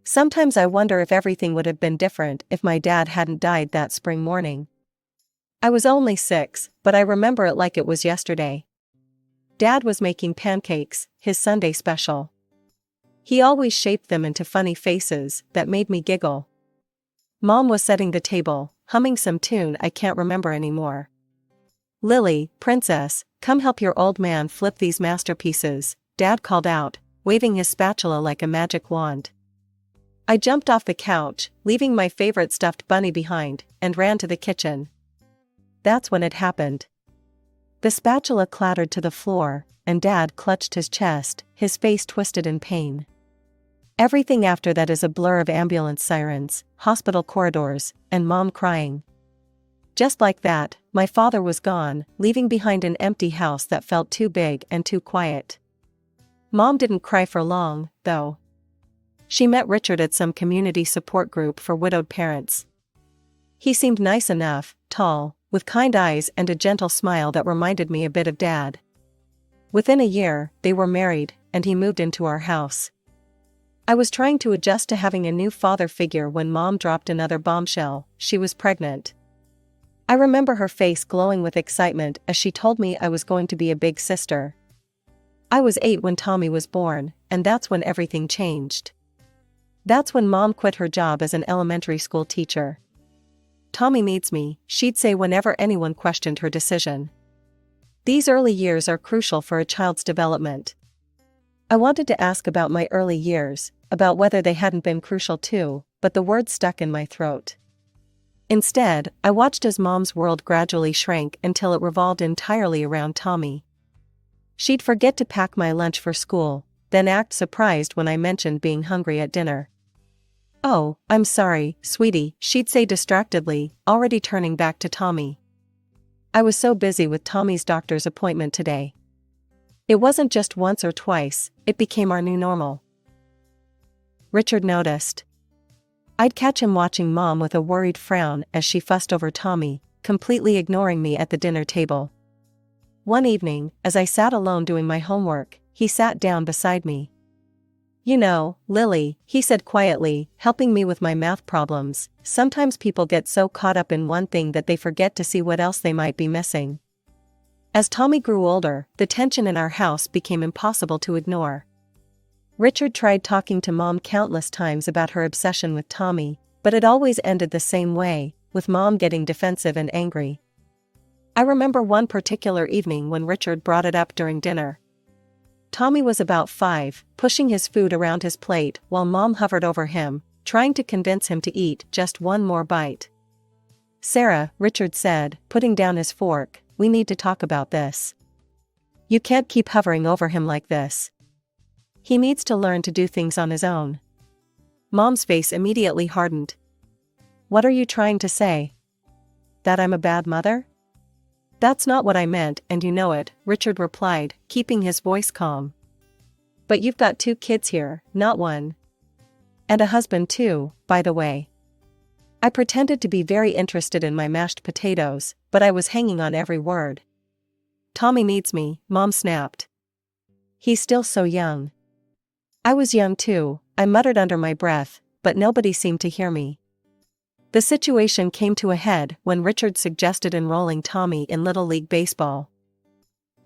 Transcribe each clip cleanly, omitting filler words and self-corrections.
Sometimes I wonder if everything would have been different if my dad hadn't died that spring morning. I was only 6, but I remember it like it was yesterday. Dad was making pancakes, his Sunday special. He always shaped them into funny faces that made me giggle. Mom was setting the table, humming some tune I can't remember anymore. "Lily, princess, come help your old man flip these masterpieces," Dad called out, waving his spatula like a magic wand. I jumped off the couch, leaving my favorite stuffed bunny behind, and ran to the kitchen. That's when it happened. The spatula clattered to the floor, and Dad clutched his chest, his face twisted in pain. Everything after that is a blur of ambulance sirens, hospital corridors, and Mom crying. Just like that, my father was gone, leaving behind an empty house that felt too big and too quiet. Mom didn't cry for long, though. She met Richard at some community support group for widowed parents. He seemed nice enough, tall, with kind eyes and a gentle smile that reminded me a bit of Dad. Within a year, they were married, and he moved into our house. I was trying to adjust to having a new father figure when Mom dropped another bombshell. She was pregnant. I remember her face glowing with excitement as she told me I was going to be a big sister. I was 8 when Tommy was born, and that's when everything changed. That's when Mom quit her job as an elementary school teacher. "Tommy needs me," she'd say whenever anyone questioned her decision. These early years are crucial for a child's development. I wanted to ask about my early years, about whether they hadn't been crucial too, but the words stuck in my throat. Instead, I watched as Mom's world gradually shrank until it revolved entirely around Tommy. She'd forget to pack my lunch for school, then act surprised when I mentioned being hungry at dinner. "Oh, I'm sorry, sweetie," she'd say distractedly, already turning back to Tommy. "I was so busy with Tommy's doctor's appointment today." It wasn't just once or twice, it became our new normal. Richard noticed. I'd catch him watching Mom with a worried frown as she fussed over Tommy, completely ignoring me at the dinner table. One evening, as I sat alone doing my homework, he sat down beside me. "You know, Lily," he said quietly, helping me with my math problems, "sometimes people get so caught up in one thing that they forget to see what else they might be missing." As Tommy grew older, the tension in our house became impossible to ignore. Richard tried talking to Mom countless times about her obsession with Tommy, but it always ended the same way, with Mom getting defensive and angry. I remember one particular evening when Richard brought it up during dinner. Tommy was about 5, pushing his food around his plate while Mom hovered over him, trying to convince him to eat just one more bite. "Sarah," Richard said, putting down his fork, "we need to talk about this. You can't keep hovering over him like this. He needs to learn to do things on his own." Mom's face immediately hardened. "What are you trying to say? That I'm a bad mother?" "That's not what I meant, and you know it," Richard replied, keeping his voice calm. "But you've got 2 kids here, not 1. And a husband too, by the way." I pretended to be very interested in my mashed potatoes, but I was hanging on every word. "Tommy needs me," Mom snapped. "He's still so young." I was young too, I muttered under my breath, but nobody seemed to hear me. The situation came to a head when Richard suggested enrolling Tommy in Little League Baseball.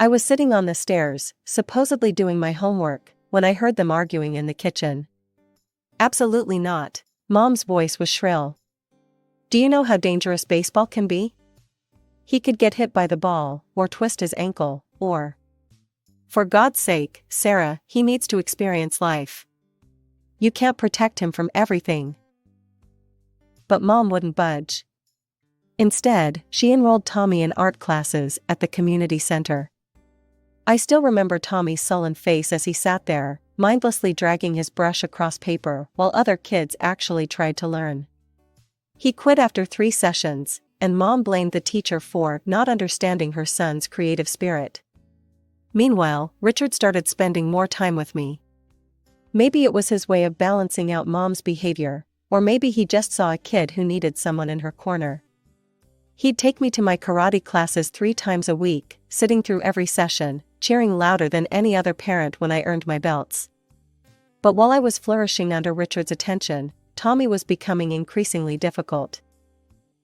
I was sitting on the stairs, supposedly doing my homework, when I heard them arguing in the kitchen. "Absolutely not." Mom's voice was shrill. "Do you know how dangerous baseball can be? He could get hit by the ball, or twist his ankle, or... For God's sake, Sarah, he needs to experience life. You can't protect him from everything." But Mom wouldn't budge. Instead, she enrolled Tommy in art classes at the community center. I still remember Tommy's sullen face as he sat there, mindlessly dragging his brush across paper while other kids actually tried to learn. He quit after 3 sessions, and Mom blamed the teacher for not understanding her son's creative spirit. Meanwhile, Richard started spending more time with me. Maybe it was his way of balancing out Mom's behavior, or maybe he just saw a kid who needed someone in her corner. He'd take me to my karate classes 3 times a week, sitting through every session, cheering louder than any other parent when I earned my belts. But while I was flourishing under Richard's attention, Tommy was becoming increasingly difficult.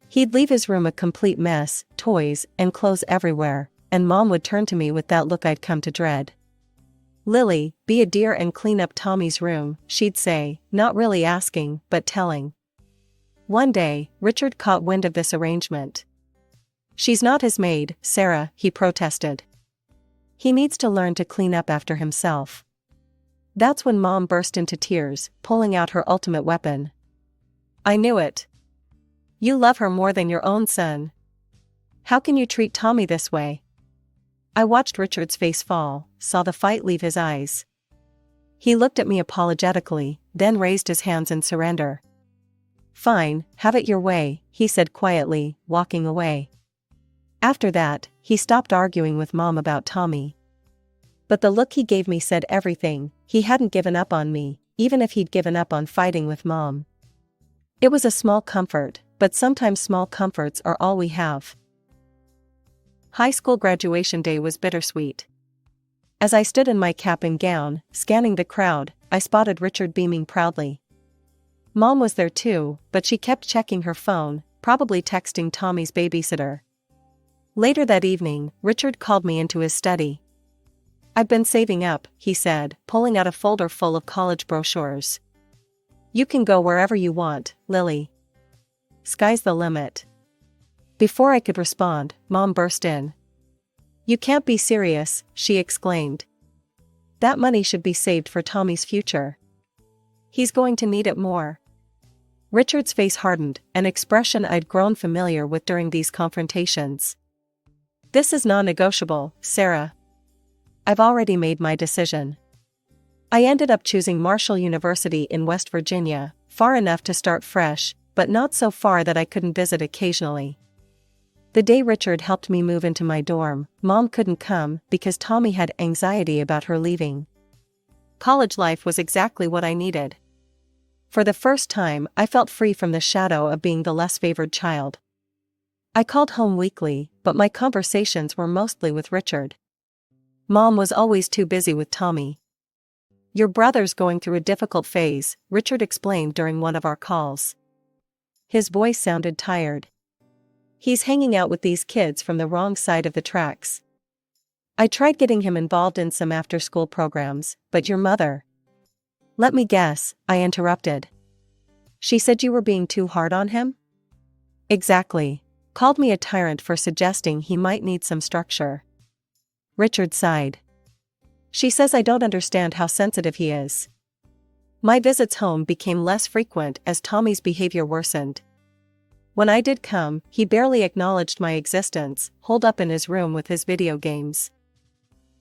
He'd leave his room a complete mess, toys and clothes everywhere, and Mom would turn to me with that look I'd come to dread. "Lily, be a dear and clean up Tommy's room," she'd say, not really asking, but telling. One day, Richard caught wind of this arrangement. "She's not his maid, Sarah," he protested. "He needs to learn to clean up after himself." That's when Mom burst into tears, pulling out her ultimate weapon. "I knew it. You love her more than your own son. How can you treat Tommy this way?" I watched Richard's face fall, saw the fight leave his eyes. He looked at me apologetically, then raised his hands in surrender. "Fine, have it your way," he said quietly, walking away. After that, he stopped arguing with Mom about Tommy. But the look he gave me said everything. He hadn't given up on me, even if he'd given up on fighting with Mom. It was a small comfort, but sometimes small comforts are all we have. High school graduation day was bittersweet. As I stood in my cap and gown, scanning the crowd, I spotted Richard beaming proudly. Mom was there too, but she kept checking her phone, probably texting Tommy's babysitter. Later that evening, Richard called me into his study. "I've been saving up," he said, pulling out a folder full of college brochures. "You can go wherever you want, Lily. Sky's the limit." Before I could respond, Mom burst in. "You can't be serious," she exclaimed. "That money should be saved for Tommy's future. He's going to need it more." Richard's face hardened, an expression I'd grown familiar with during these confrontations. "This is non-negotiable, Sarah. I've already made my decision." I ended up choosing Marshall University in West Virginia, far enough to start fresh, but not so far that I couldn't visit occasionally. The day Richard helped me move into my dorm, Mom couldn't come because Tommy had anxiety about her leaving. College life was exactly what I needed. For the first time, I felt free from the shadow of being the less favored child. I called home weekly, but my conversations were mostly with Richard. Mom was always too busy with Tommy. "Your brother's going through a difficult phase," Richard explained during one of our calls. His voice sounded tired. "He's hanging out with these kids from the wrong side of the tracks. I tried getting him involved in some after-school programs, but your mother—" "Let me guess," I interrupted. "She said you were being too hard on him?" "Exactly. Called me a tyrant for suggesting he might need some structure." Richard sighed. "She says I don't understand how sensitive he is." My visits home became less frequent as Tommy's behavior worsened. When I did come, he barely acknowledged my existence, holed up in his room with his video games.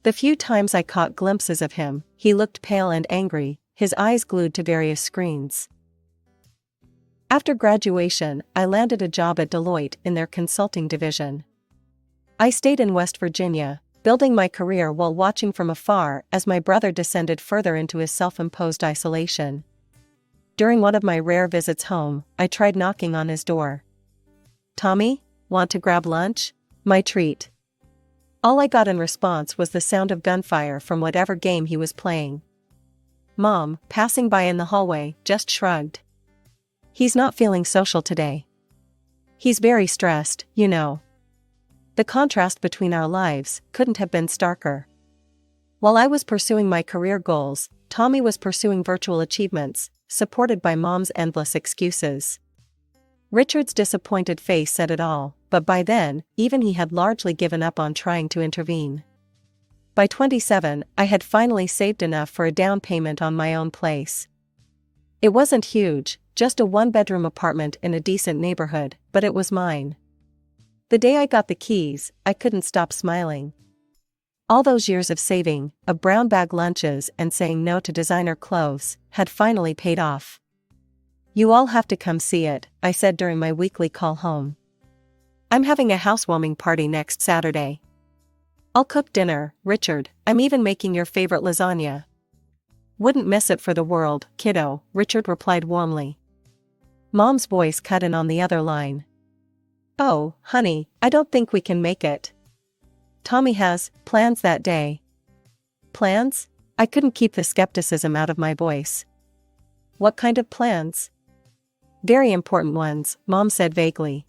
The few times I caught glimpses of him, he looked pale and angry, his eyes glued to various screens. After graduation, I landed a job at Deloitte in their consulting division. I stayed in West Virginia, building my career while watching from afar as my brother descended further into his self-imposed isolation. During one of my rare visits home, I tried knocking on his door. "Tommy, want to grab lunch?" My treat. All I got in response was the sound of gunfire from whatever game he was playing. Mom, passing by in the hallway, just shrugged. "He's not feeling social today. He's very stressed, you know." The contrast between our lives couldn't have been starker. While I was pursuing my career goals, Tommy was pursuing virtual achievements, supported by Mom's endless excuses. Richard's disappointed face said it all, but by then, even he had largely given up on trying to intervene. By 27, I had finally saved enough for a down payment on my own place. It wasn't huge, just a one-bedroom apartment in a decent neighborhood, but it was mine. The day I got the keys, I couldn't stop smiling. All those years of saving, of brown bag lunches and saying no to designer clothes, had finally paid off. "You all have to come see it," I said during my weekly call home. "I'm having a housewarming party next Saturday. I'll cook dinner, Richard, I'm even making your favorite lasagna." "Wouldn't miss it for the world, kiddo," Richard replied warmly. Mom's voice cut in on the other line. "Oh, honey, I don't think we can make it. Tommy has plans that day." "Plans?" I couldn't keep the skepticism out of my voice. What kind of plans? Very important ones, Mom said vaguely.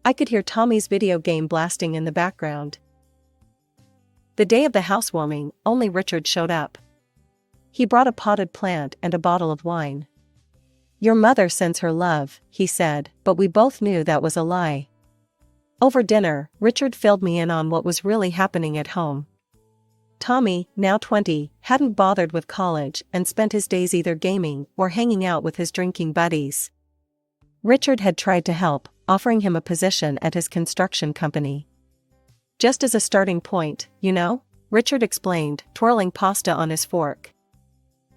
I could hear Tommy's video game blasting in the background. The day of the housewarming, only Richard showed up. He brought a potted plant and a bottle of wine. Your mother sends her love, he said, but we both knew that was a lie. Over dinner, Richard filled me in on what was really happening at home. Tommy, now 20, hadn't bothered with college and spent his days either gaming or hanging out with his drinking buddies. Richard had tried to help, offering him a position at his construction company. Just as a starting point, you know, Richard explained, twirling pasta on his fork.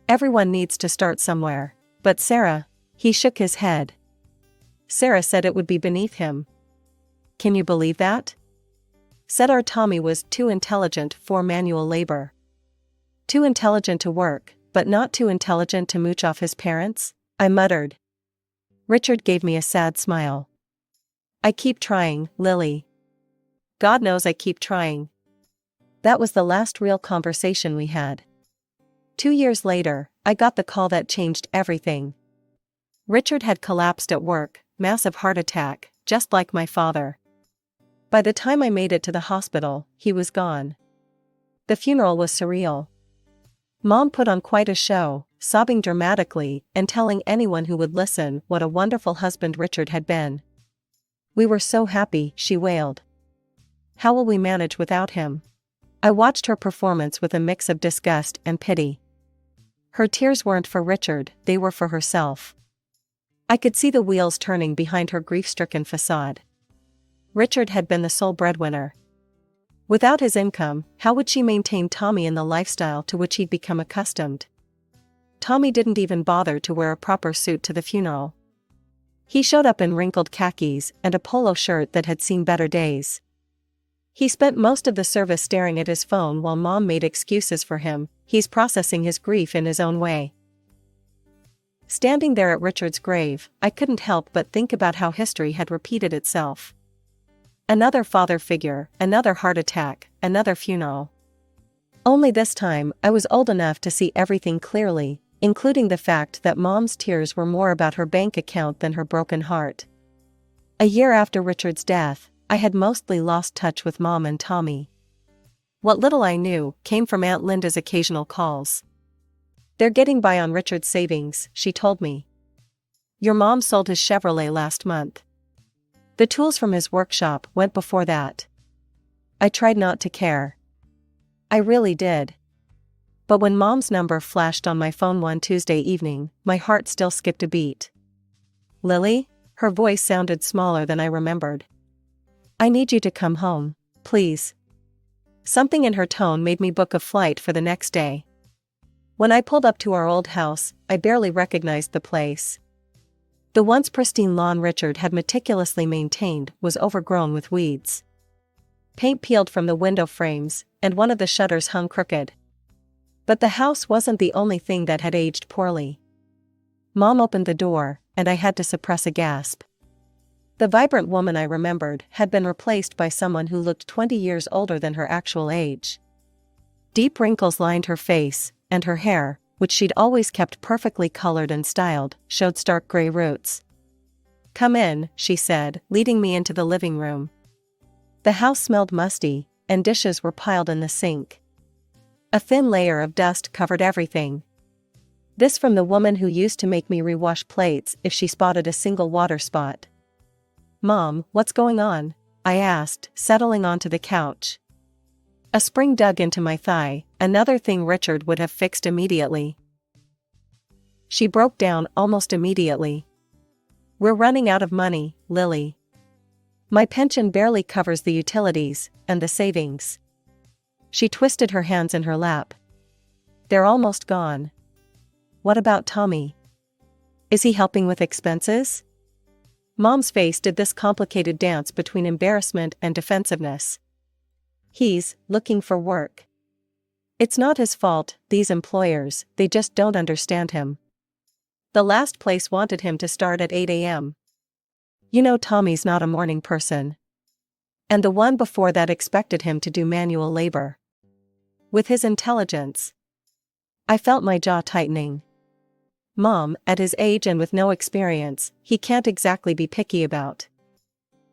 Everyone needs to start somewhere. But Sarah, he shook his head. Sarah said it would be beneath him. Can you believe that? Said our Tommy was too intelligent for manual labor. Too intelligent to work, but not too intelligent to mooch off his parents? I muttered. Richard gave me a sad smile. I keep trying, Lily. God knows I keep trying. That was the last real conversation we had. 2 years later, I got the call that changed everything. Richard had collapsed at work, massive heart attack, just like my father. By the time I made it to the hospital, he was gone. The funeral was surreal. Mom put on quite a show, sobbing dramatically and telling anyone who would listen what a wonderful husband Richard had been. We were so happy, she wailed. How will we manage without him? I watched her performance with a mix of disgust and pity. Her tears weren't for Richard, they were for herself. I could see the wheels turning behind her grief-stricken facade. Richard had been the sole breadwinner. Without his income, how would she maintain Tommy in the lifestyle to which he'd become accustomed? Tommy didn't even bother to wear a proper suit to the funeral. He showed up in wrinkled khakis and a polo shirt that had seen better days. He spent most of the service staring at his phone while Mom made excuses for him. He's processing his grief in his own way. Standing there at Richard's grave, I couldn't help but think about how history had repeated itself. Another father figure, another heart attack, another funeral. Only this time, I was old enough to see everything clearly, including the fact that Mom's tears were more about her bank account than her broken heart. A year after Richard's death, I had mostly lost touch with Mom and Tommy. What little I knew came from Aunt Linda's occasional calls. They're getting by on Richard's savings, she told me. Your mom sold his Chevrolet last month. The tools from his workshop went before that. I tried not to care. I really did. But when Mom's number flashed on my phone one Tuesday evening, my heart still skipped a beat. Lily? Her voice sounded smaller than I remembered. I need you to come home, please. Something in her tone made me book a flight for the next day. When I pulled up to our old house, I barely recognized the place. The once pristine lawn Richard had meticulously maintained was overgrown with weeds. Paint peeled from the window frames, and one of the shutters hung crooked. But the house wasn't the only thing that had aged poorly. Mom opened the door, and I had to suppress a gasp. The vibrant woman I remembered had been replaced by someone who looked 20 years older than her actual age. Deep wrinkles lined her face, and her hair, which she'd always kept perfectly colored and styled, showed stark gray roots. Come in, she said, leading me into the living room. The house smelled musty, and dishes were piled in the sink. A thin layer of dust covered everything. This from the woman who used to make me rewash plates if she spotted a single water spot. Mom, what's going on? I asked, settling onto the couch. A spring dug into my thigh, another thing Richard would have fixed immediately. She broke down almost immediately. We're running out of money, Lily. My pension barely covers the utilities, and the savings. She twisted her hands in her lap. They're almost gone. What about Tommy? Is he helping with expenses? Mom's face did this complicated dance between embarrassment and defensiveness. He's looking for work. It's not his fault, these employers, they just don't understand him. The last place wanted him to start at 8 a.m. You know Tommy's not a morning person. And the one before that expected him to do manual labor. With his intelligence, I felt my jaw tightening. Mom, at his age and with no experience, he can't exactly be picky about.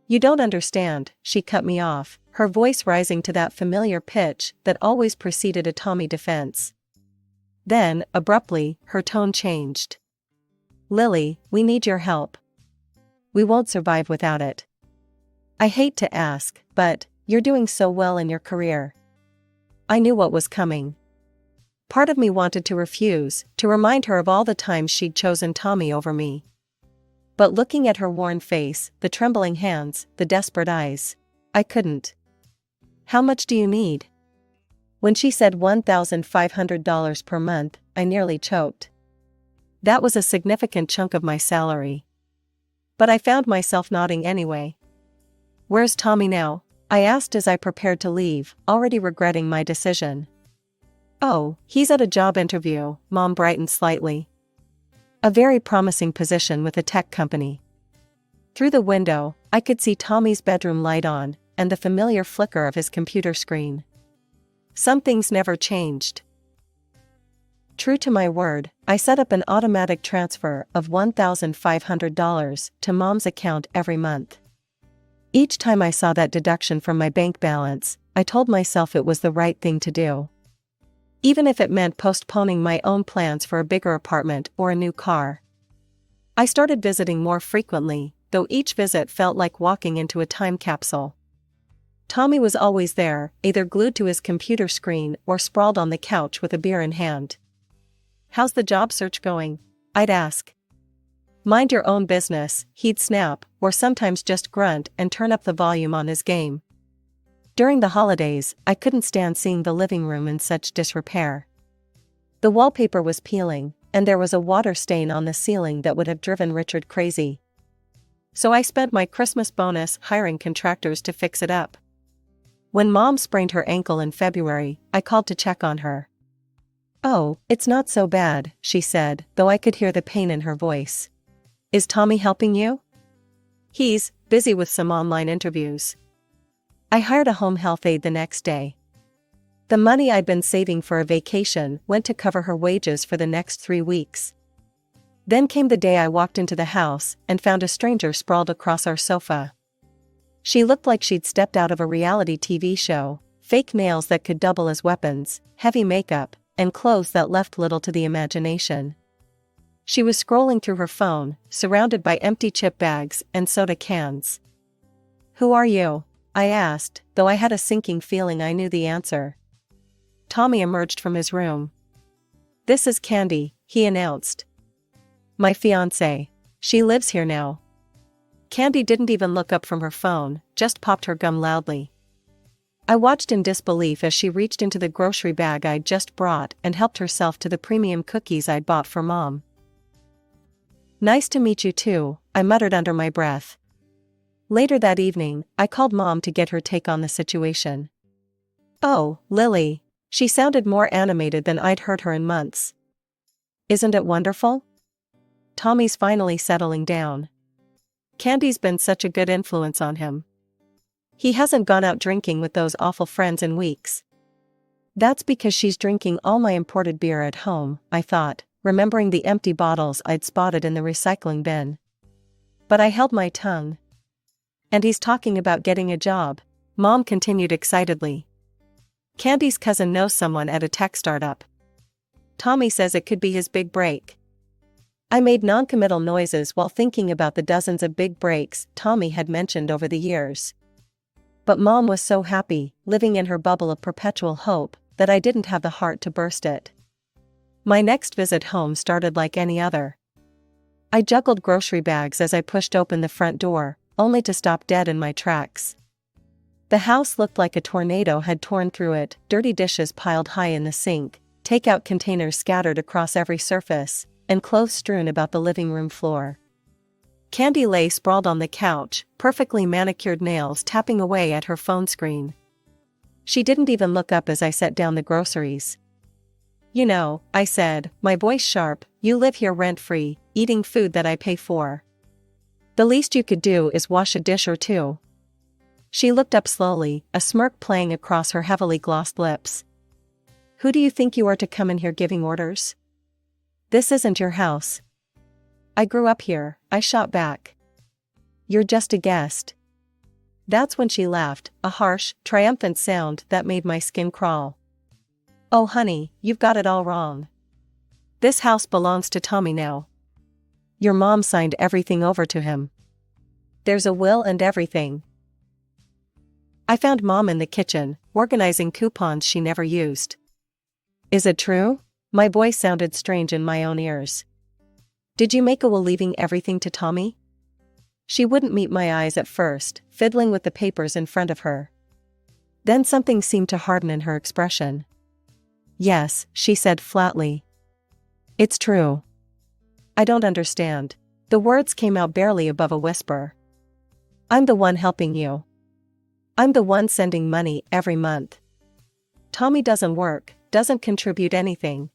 You don't understand, she cut me off, her voice rising to that familiar pitch that always preceded a Tommy defense. Then, abruptly, her tone changed. Lily, we need your help. We won't survive without it. I hate to ask, but you're doing so well in your career. I knew what was coming. Part of me wanted to refuse, to remind her of all the times she'd chosen Tommy over me. But looking at her worn face, the trembling hands, the desperate eyes, I couldn't. How much do you need? When she said $1,500 per month, I nearly choked. That was a significant chunk of my salary. But I found myself nodding anyway. Where's Tommy now? I asked as I prepared to leave, already regretting my decision. Oh, he's at a job interview, Mom brightened slightly. A very promising position with a tech company. Through the window, I could see Tommy's bedroom light on, and the familiar flicker of his computer screen. Some things never changed. True to my word, I set up an automatic transfer of $1,500 to Mom's account every month. Each time I saw that deduction from my bank balance, I told myself it was the right thing to do. Even if it meant postponing my own plans for a bigger apartment or a new car. I started visiting more frequently, though each visit felt like walking into a time capsule. Tommy was always there, either glued to his computer screen or sprawled on the couch with a beer in hand. How's the job search going? I'd ask. Mind your own business, he'd snap, or sometimes just grunt and turn up the volume on his game. During the holidays, I couldn't stand seeing the living room in such disrepair. The wallpaper was peeling, and there was a water stain on the ceiling that would have driven Richard crazy. So I spent my Christmas bonus hiring contractors to fix it up. When Mom sprained her ankle in February, I called to check on her. Oh, it's not so bad, she said, though I could hear the pain in her voice. Is Tommy helping you? He's busy with some online interviews. I hired a home health aide the next day. The money I'd been saving for a vacation went to cover her wages for the next 3 weeks. Then came the day I walked into the house and found a stranger sprawled across our sofa. She looked like she'd stepped out of a reality TV show, fake nails that could double as weapons, heavy makeup, and clothes that left little to the imagination. She was scrolling through her phone, surrounded by empty chip bags and soda cans. Who are you? I asked, though I had a sinking feeling I knew the answer. Tommy emerged from his room. This is Candy, he announced. My fiancée. She lives here now. Candy didn't even look up from her phone, just popped her gum loudly. I watched in disbelief as she reached into the grocery bag I'd just brought and helped herself to the premium cookies I'd bought for Mom. Nice to meet you too, I muttered under my breath. Later that evening, I called Mom to get her take on the situation. Oh, Lily. She sounded more animated than I'd heard her in months. Isn't it wonderful? Tommy's finally settling down. Candy's been such a good influence on him. He hasn't gone out drinking with those awful friends in weeks. That's because she's drinking all my imported beer at home, I thought, remembering the empty bottles I'd spotted in the recycling bin. But I held my tongue. And he's talking about getting a job, Mom continued excitedly. Candy's cousin knows someone at a tech startup. Tommy says it could be his big break. I made non-committal noises while thinking about the dozens of big breaks Tommy had mentioned over the years. But Mom was so happy, living in her bubble of perpetual hope, that I didn't have the heart to burst it. My next visit home started like any other. I juggled grocery bags as I pushed open the front door, only to stop dead in my tracks. The house looked like a tornado had torn through it, dirty dishes piled high in the sink, takeout containers scattered across every surface, and clothes strewn about the living room floor. Candy lay sprawled on the couch, perfectly manicured nails tapping away at her phone screen. She didn't even look up as I set down the groceries. You know, I said, my voice sharp, you live here rent-free, eating food that I pay for. The least you could do is wash a dish or two. She looked up slowly, a smirk playing across her heavily glossed lips. Who do you think you are to come in here giving orders? This isn't your house. I grew up here, I shot back. You're just a guest. That's when she laughed, a harsh, triumphant sound that made my skin crawl. Oh honey, you've got it all wrong. This house belongs to Tommy now. Your mom signed everything over to him. There's a will and everything. I found Mom in the kitchen, organizing coupons she never used. Is it true? My voice sounded strange in my own ears. Did you make a will leaving everything to Tommy? She wouldn't meet my eyes at first, fiddling with the papers in front of her. Then something seemed to harden in her expression. Yes, she said flatly. It's true. I don't understand. The words came out barely above a whisper. I'm the one helping you. I'm the one sending money every month. Tommy doesn't work, doesn't contribute anything.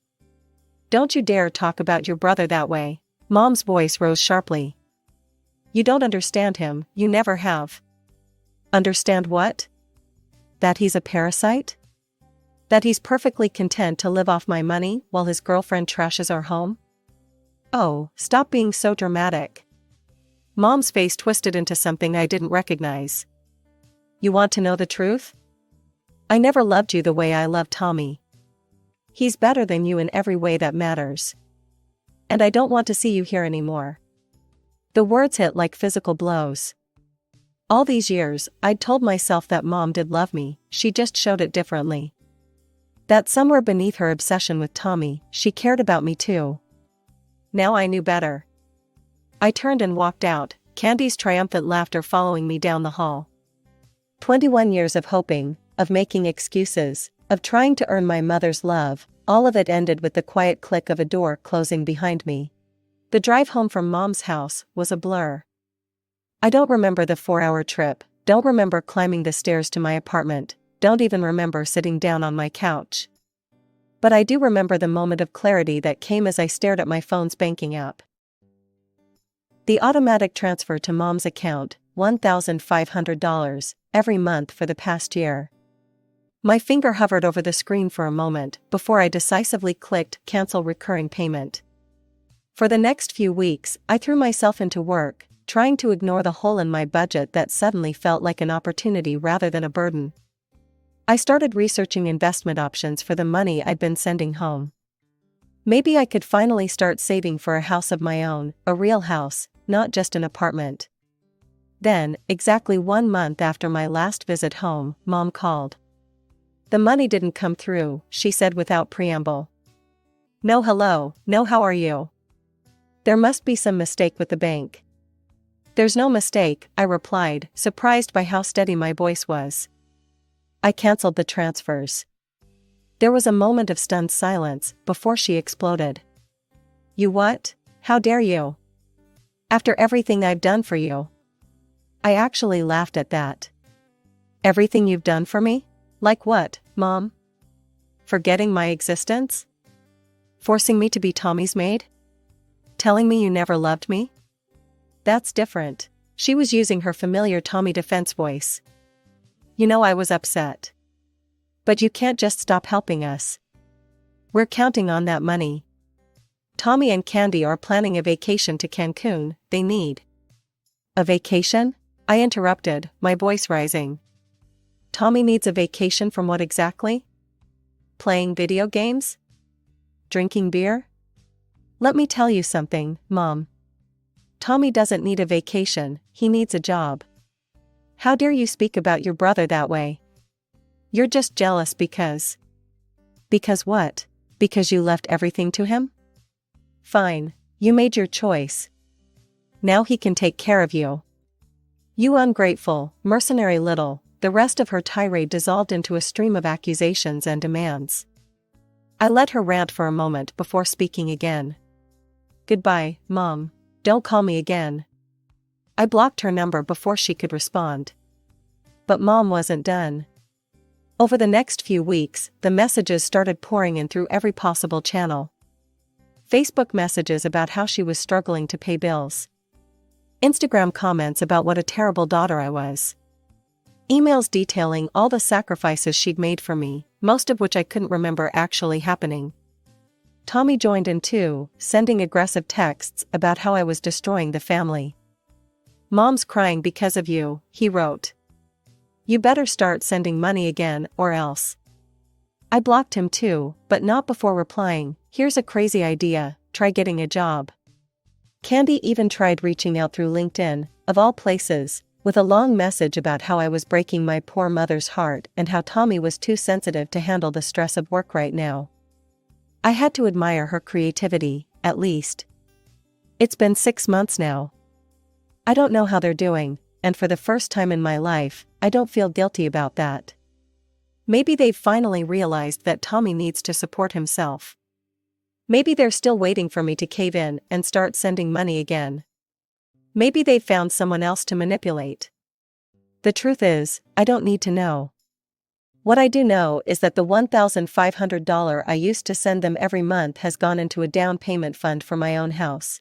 Don't you dare talk about your brother that way. Mom's voice rose sharply. You don't understand him, you never have. Understand what? That he's a parasite? That he's perfectly content to live off my money while his girlfriend trashes our home? Oh, stop being so dramatic. Mom's face twisted into something I didn't recognize. You want to know the truth? I never loved you the way I love Tommy. He's better than you in every way that matters. And I don't want to see you here anymore. The words hit like physical blows. All these years, I'd told myself that Mom did love me, she just showed it differently. That somewhere beneath her obsession with Tommy, she cared about me too. Now I knew better. I turned and walked out, Candy's triumphant laughter following me down the hall. 21 years of hoping, of making excuses, of trying to earn my mother's love, all of it ended with the quiet click of a door closing behind me. The drive home from Mom's house was a blur. I don't remember the 4-hour trip, don't remember climbing the stairs to my apartment, don't even remember sitting down on my couch. But I do remember the moment of clarity that came as I stared at my phone's banking app. The automatic transfer to Mom's account, $1,500, every month for the past year. My finger hovered over the screen for a moment before I decisively clicked Cancel Recurring Payment. For the next few weeks, I threw myself into work, trying to ignore the hole in my budget that suddenly felt like an opportunity rather than a burden. I started researching investment options for the money I'd been sending home. Maybe I could finally start saving for a house of my own, a real house, not just an apartment. Then, exactly 1 month after my last visit home, Mom called. The money didn't come through, she said without preamble. No hello, no how are you? There must be some mistake with the bank. There's no mistake, I replied, surprised by how steady my voice was. I canceled the transfers. There was a moment of stunned silence before she exploded. You what? How dare you? After everything I've done for you. I actually laughed at that. Everything you've done for me? Like what, Mom? Forgetting my existence? Forcing me to be Tommy's maid? Telling me you never loved me? That's different. She was using her familiar Tommy defense voice. You know I was upset. But you can't just stop helping us. We're counting on that money. Tommy and Candy are planning a vacation to Cancun, they need. A vacation? I interrupted, my voice rising. Tommy needs a vacation from what exactly? Playing video games? Drinking beer? Let me tell you something, Mom. Tommy doesn't need a vacation, he needs a job. How dare you speak about your brother that way? You're just jealous because... Because what? Because you left everything to him? Fine, you made your choice. Now he can take care of you. You ungrateful, mercenary little. The rest of her tirade dissolved into a stream of accusations and demands. I let her rant for a moment before speaking again. Goodbye, Mom. Don't call me again. I blocked her number before she could respond. But Mom wasn't done. Over the next few weeks, the messages started pouring in through every possible channel. Facebook messages about how she was struggling to pay bills. Instagram comments about what a terrible daughter I was. Emails detailing all the sacrifices she'd made for me, most of which I couldn't remember actually happening. Tommy joined in too, sending aggressive texts about how I was destroying the family. "Mom's crying because of you," he wrote. "You better start sending money again or else." I blocked him too, but not before replying, "Here's a crazy idea, try getting a job." Candy even tried reaching out through LinkedIn, of all places, with a long message about how I was breaking my poor mother's heart and how Tommy was too sensitive to handle the stress of work right now. I had to admire her creativity, at least. It's been 6 months now. I don't know how they're doing, and for the first time in my life, I don't feel guilty about that. Maybe they've finally realized that Tommy needs to support himself. Maybe they're still waiting for me to cave in and start sending money again. Maybe they've found someone else to manipulate. The truth is, I don't need to know. What I do know is that the $1,500 I used to send them every month has gone into a down payment fund for my own house.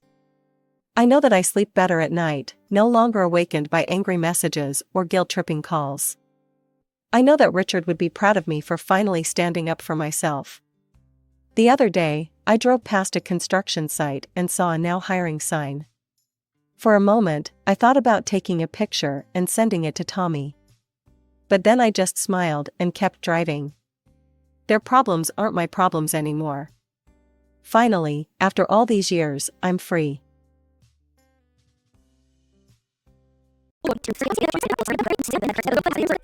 I know that I sleep better at night, no longer awakened by angry messages or guilt-tripping calls. I know that Richard would be proud of me for finally standing up for myself. The other day, I drove past a construction site and saw a "now hiring" sign. For a moment, I thought about taking a picture and sending it to Tommy. But then I just smiled and kept driving. Their problems aren't my problems anymore. Finally, after all these years, I'm free.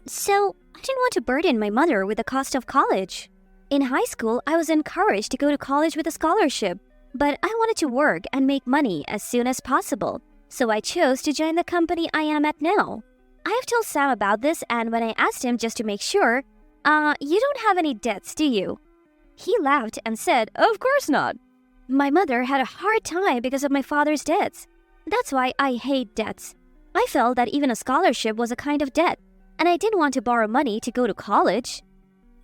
So, I didn't want to burden my mother with the cost of college. In high school, I was encouraged to go to college with a scholarship, but I wanted to work and make money as soon as possible, so I chose to join the company I am at now. I have told Sam about this, and when I asked him just to make sure, "You don't have any debts, do you?" He laughed and said, "Of course not." My mother had a hard time because of my father's debts. That's why I hate debts. I felt that even a scholarship was a kind of debt, and I didn't want to borrow money to go to college.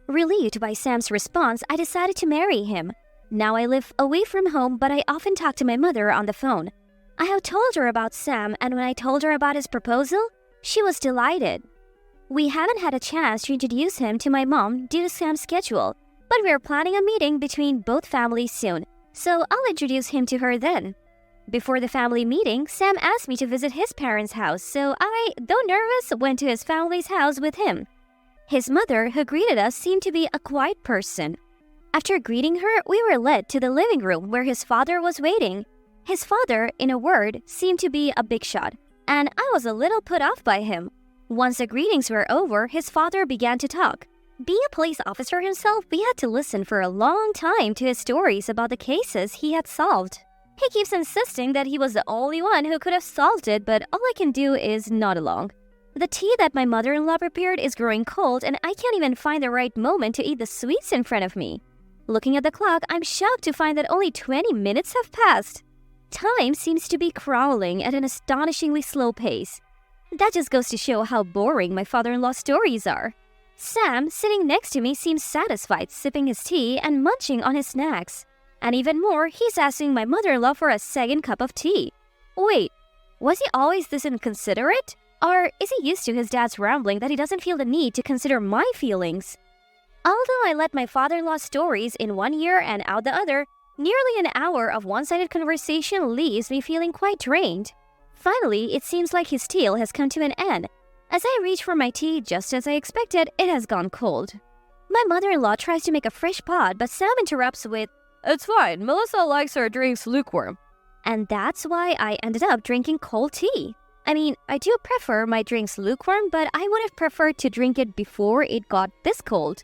Relieved by Sam's response, I decided to marry him. Now I live away from home, but I often talk to my mother on the phone. I have told her about Sam, and when I told her about his proposal, she was delighted. We haven't had a chance to introduce him to my mom due to Sam's schedule, but we are planning a meeting between both families soon, so I'll introduce him to her then. Before the family meeting, Sam asked me to visit his parents' house, so I, though nervous, went to his family's house with him. His mother, who greeted us, seemed to be a quiet person. After greeting her, we were led to the living room where his father was waiting. His father, in a word, seemed to be a big shot, and I was a little put off by him. Once the greetings were over, his father began to talk. Being a police officer himself, we had to listen for a long time to his stories about the cases he had solved. He keeps insisting that he was the only one who could have solved it, but all I can do is nod along. The tea that my mother-in-law prepared is growing cold, and I can't even find the right moment to eat the sweets in front of me. Looking at the clock, I'm shocked to find that only 20 minutes have passed. Time seems to be crawling at an astonishingly slow pace. That just goes to show how boring my father-in-law's stories are. Sam, sitting next to me, seems satisfied sipping his tea and munching on his snacks. And even more, he's asking my mother-in-law for a second cup of tea. Wait, was he always this inconsiderate? Or is he used to his dad's rambling that he doesn't feel the need to consider my feelings? Although I let my father-in-law's stories in one ear and out the other, nearly an hour of one-sided conversation leaves me feeling quite drained. Finally, it seems like his tale has come to an end. As I reach for my tea, just as I expected, it has gone cold. My mother-in-law tries to make a fresh pot, but Sam interrupts with, "It's fine, Melissa likes her drinks lukewarm." And that's why I ended up drinking cold tea. I mean, I do prefer my drinks lukewarm, but I would have preferred to drink it before it got this cold.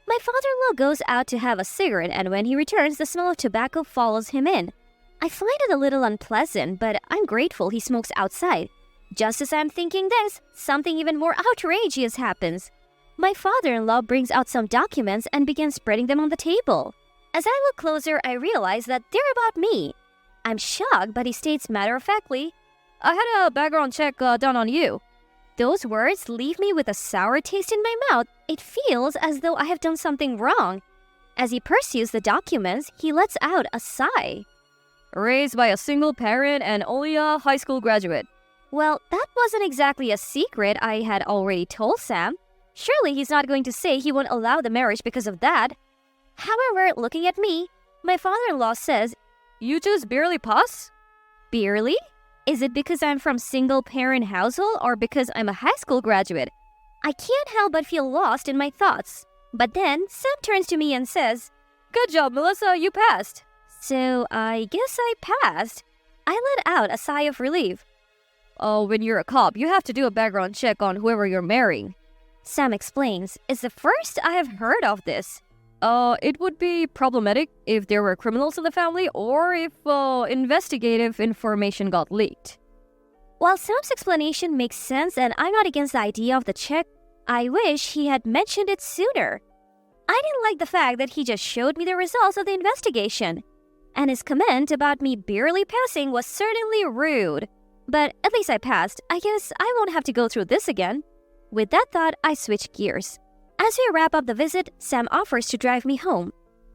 My father-in-law goes out to have a cigarette, and when he returns, the smell of tobacco follows him in. I find it a little unpleasant, but I'm grateful he smokes outside. Just as I'm thinking this, something even more outrageous happens. My father-in-law brings out some documents and begins spreading them on the table. As I look closer, I realize that they're about me. I'm shocked, but he states matter-of-factly, "I had a background check done on you." Those words leave me with a sour taste in my mouth. It feels as though I have done something wrong. As he pursues the documents, he lets out a sigh. "Raised by a single parent and only a high school graduate." Well, that wasn't exactly a secret I had already told Sam. Surely he's not going to say he won't allow the marriage because of that. However, looking at me, my father-in-law says, "You just barely pass?" Barely? Is it because I'm from single-parent household or because I'm a high school graduate? I can't help but feel lost in my thoughts. But then Sam turns to me and says, "Good job, Melissa, you passed." So I guess I passed. I let out a sigh of relief. "Oh, when you're a cop, you have to do a background check on whoever you're marrying," Sam explains. It's the first I have heard of this. It would be problematic if there were criminals in the family or if investigative information got leaked. While Sam's explanation makes sense and I'm not against the idea of the check, I wish he had mentioned it sooner. I didn't like the fact that he just showed me the results of the investigation. And his comment about me barely passing was certainly rude. But at least I passed. I guess I won't have to go through this again. With that thought, I switch gears. As we wrap up the visit, Sam offers to drive me home.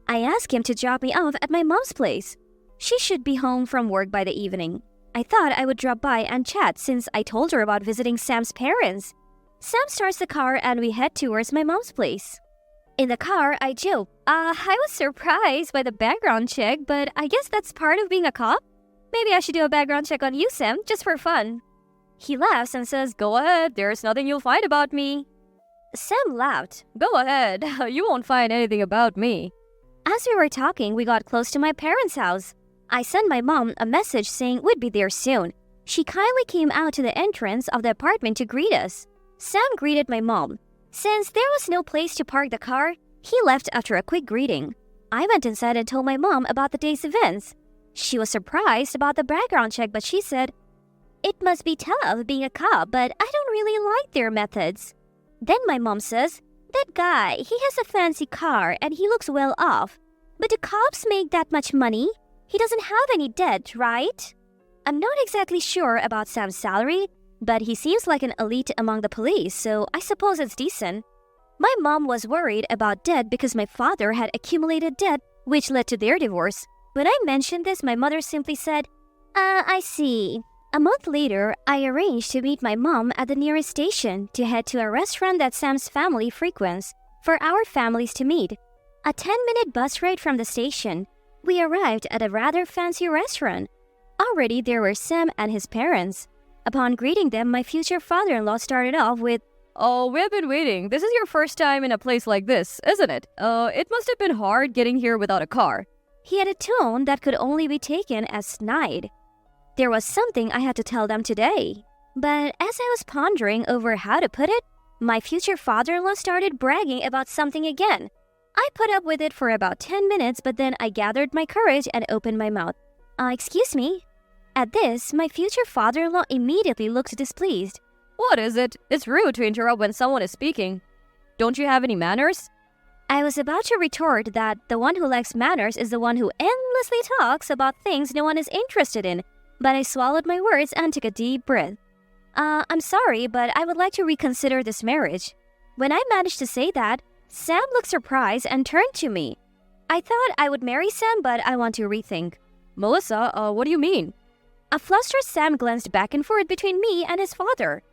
I ask him to drop me off at my mom's place. She should be home from work by the evening. I thought I would drop by and chat since I told her about visiting Sam's parents. Sam starts the car and we head towards my mom's place. In the car, I joke, I was surprised by the background check, but I guess that's part of being a cop. Maybe I should do a background check on you, Sam, just for fun. He laughs and says, "Go ahead, there's nothing you'll find about me." Sam laughed. "Go ahead, you won't find anything about me." As we were talking, we got close to my parents' house. I sent my mom a message saying we'd be there soon. She kindly came out to the entrance of the apartment to greet us. Sam greeted my mom. Since there was no place to park the car, he left after a quick greeting. I went inside and told my mom about the day's events. She was surprised about the background check, but she said, "It must be tough being a cop, but I don't really like their methods." Then my mom says, "That guy, he has a fancy car and he looks well off. But do cops make that much money? He doesn't have any debt, right?" I'm not exactly sure about Sam's salary, but he seems like an elite among the police, so I suppose it's decent. My mom was worried about debt because my father had accumulated debt, which led to their divorce. When I mentioned this, my mother simply said, I see." A month later, I arranged to meet my mom at the nearest station to head to a restaurant that Sam's family frequents for our families to meet. A 10-minute bus ride from the station, we arrived at a rather fancy restaurant. Already there were Sam and his parents. Upon greeting them, my future father-in-law started off with, "Oh, we've been waiting. This is your first time in a place like this, isn't it? It must have been hard getting here without a car." He had a tone that could only be taken as snide. There was something I had to tell them today. But as I was pondering over how to put it, my future father-in-law started bragging about something again. I put up with it for about 10 minutes, but then I gathered my courage and opened my mouth. Excuse me?" At this, my future father-in-law immediately looked displeased. "What is it? It's rude to interrupt when someone is speaking. Don't you have any manners?" I was about to retort that the one who lacks manners is the one who endlessly talks about things no one is interested in, but I swallowed my words and took a deep breath. I'm sorry, but I would like to reconsider this marriage." When I managed to say that, Sam looked surprised and turned to me. "I thought I would marry Sam, but I want to rethink." "Melissa, what do you mean?" A flustered Sam glanced back and forth between me and his father.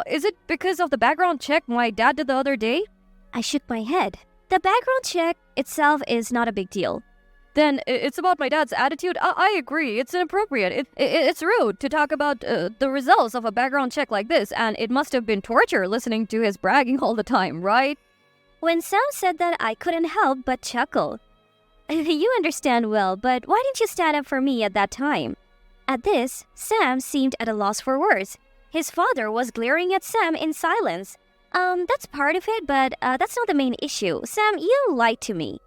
Is it because of the background check my dad did the other day?" I shook my head. The background check itself is not a big deal. "Then it's about my dad's attitude? I agree, it's inappropriate. It's rude to talk about the results of a background check like this, and it must have been torture listening to his bragging all the time, right?" When Sam said that, I couldn't help but chuckle. "You understand well, but why didn't you stand up for me at that time?" At this, Sam seemed at a loss for words. His father was glaring at Sam in silence. That's part of it, but that's not the main issue. Sam, you lied to me."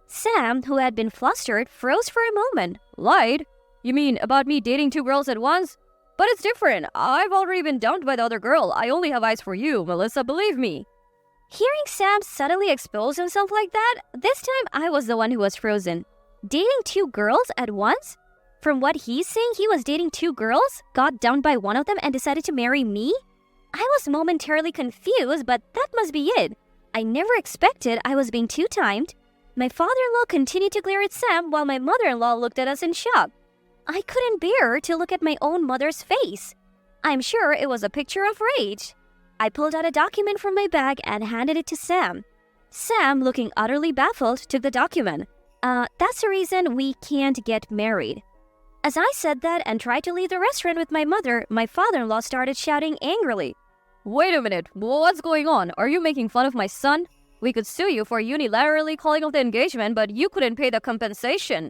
Sam, who had been flustered, froze for a moment. "Lied? You mean about me dating two girls at once? But it's different. I've already been dumped by the other girl. I only have eyes for you, Melissa, believe me." Hearing Sam suddenly expose himself like that, this time I was the one who was frozen. Dating two girls at once? From what he's saying, he was dating two girls, got dumped by one of them, and decided to marry me? I was momentarily confused, but that must be it. I never expected I was being two-timed. My father-in-law continued to glare at Sam while my mother-in-law looked at us in shock. I couldn't bear to look at my own mother's face. I'm sure it was a picture of rage. I pulled out a document from my bag and handed it to Sam. Sam, looking utterly baffled, took the document. That's the reason we can't get married. As I said that and tried to leave the restaurant with my mother, my father-in-law started shouting angrily. Wait a minute, what's going on? Are you making fun of my son? We could sue you for unilaterally calling off the engagement, but you couldn't pay the compensation.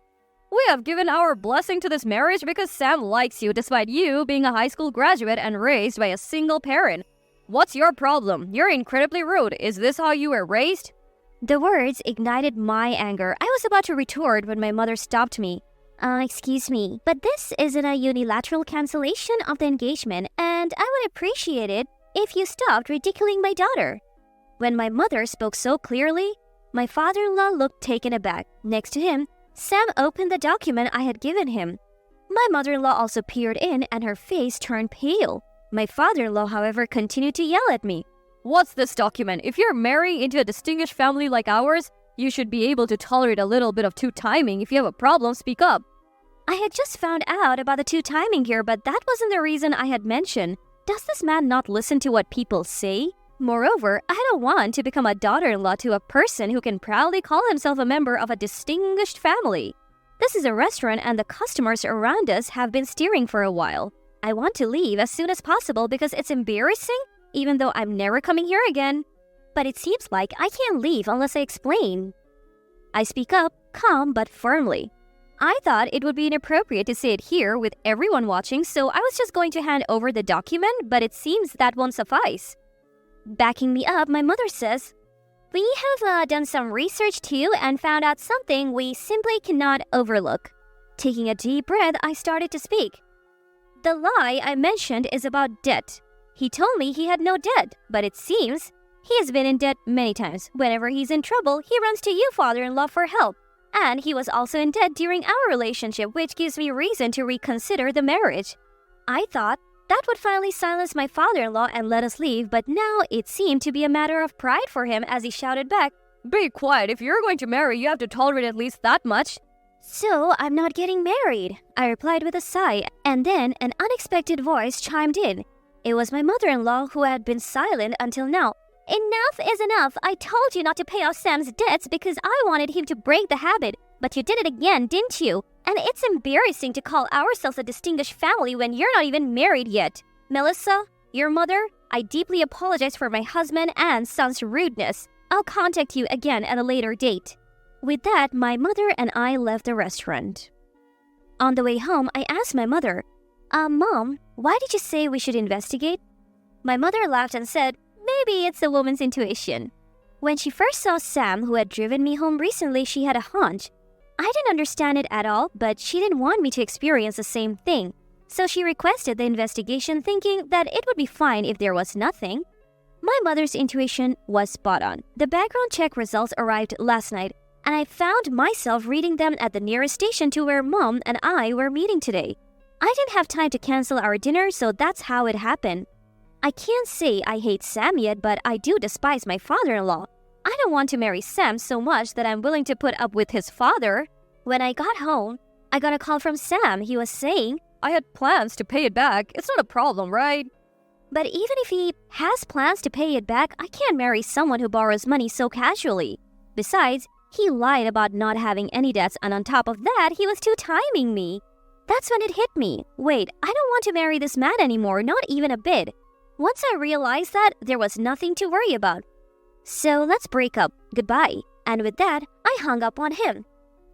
We have given our blessing to this marriage because Sam likes you despite you being a high school graduate and raised by a single parent. What's your problem? You're incredibly rude. Is this how you were raised? The words ignited my anger. I was about to retort when my mother stopped me. Excuse me, but this isn't a unilateral cancellation of the engagement, and I would appreciate it if you stopped ridiculing my daughter. When my mother spoke so clearly, my father-in-law looked taken aback. Next to him, Sam opened the document I had given him. My mother-in-law also peered in and her face turned pale. My father-in-law, however, continued to yell at me. What's this document? If you're marrying into a distinguished family like ours, you should be able to tolerate a little bit of two-timing. If you have a problem, speak up. I had just found out about the two-timing here, but that wasn't the reason I had mentioned. Does this man not listen to what people say? Moreover, I don't want to become a daughter-in-law to a person who can proudly call himself a member of a distinguished family. This is a restaurant and the customers around us have been steering for a while. I want to leave as soon as possible because it's embarrassing, even though I'm never coming here again. But it seems like I can't leave unless I explain. I speak up, calm but firmly. I thought it would be inappropriate to say it here with everyone watching, so I was just going to hand over the document, but it seems that won't suffice. Backing me up, my mother says, We have done some research too and found out something we simply cannot overlook. Taking a deep breath, I started to speak. The lie I mentioned is about debt. He told me he had no debt, but it seems he has been in debt many times. Whenever he's in trouble, he runs to you, father-in-law, for help. And he was also in debt during our relationship, which gives me reason to reconsider the marriage. I thought that would finally silence my father-in-law and let us leave, but now it seemed to be a matter of pride for him as he shouted back, Be quiet, if you're going to marry, you have to tolerate at least that much. So I'm not getting married, I replied with a sigh, and then an unexpected voice chimed in. It was my mother-in-law who had been silent until now. Enough is enough. I told you not to pay off Sam's debts because I wanted him to break the habit. But you did it again, didn't you? And it's embarrassing to call ourselves a distinguished family when you're not even married yet. Melissa, your mother, I deeply apologize for my husband and son's rudeness. I'll contact you again at a later date. With that, my mother and I left the restaurant. On the way home, I asked my mother, Mom, why did you say we should investigate? My mother laughed and said, Maybe it's a woman's intuition. When she first saw Sam, who had driven me home recently, she had a hunch. I didn't understand it at all, but she didn't want me to experience the same thing. So she requested the investigation, thinking that it would be fine if there was nothing. My mother's intuition was spot on. The background check results arrived last night, and I found myself reading them at the nearest station to where Mom and I were meeting today. I didn't have time to cancel our dinner, so that's how it happened. I can't say I hate Sam yet, but I do despise my father-in-law. I don't want to marry Sam so much that I'm willing to put up with his father. When I got home, I got a call from Sam. He was saying, I had plans to pay it back. It's not a problem, right? But even if he has plans to pay it back, I can't marry someone who borrows money so casually. Besides, he lied about not having any debts, and on top of that, he was two-timing me. That's when it hit me. Wait, I don't want to marry this man anymore, not even a bit. Once I realized that, there was nothing to worry about. So let's break up. Goodbye. And with that, I hung up on him.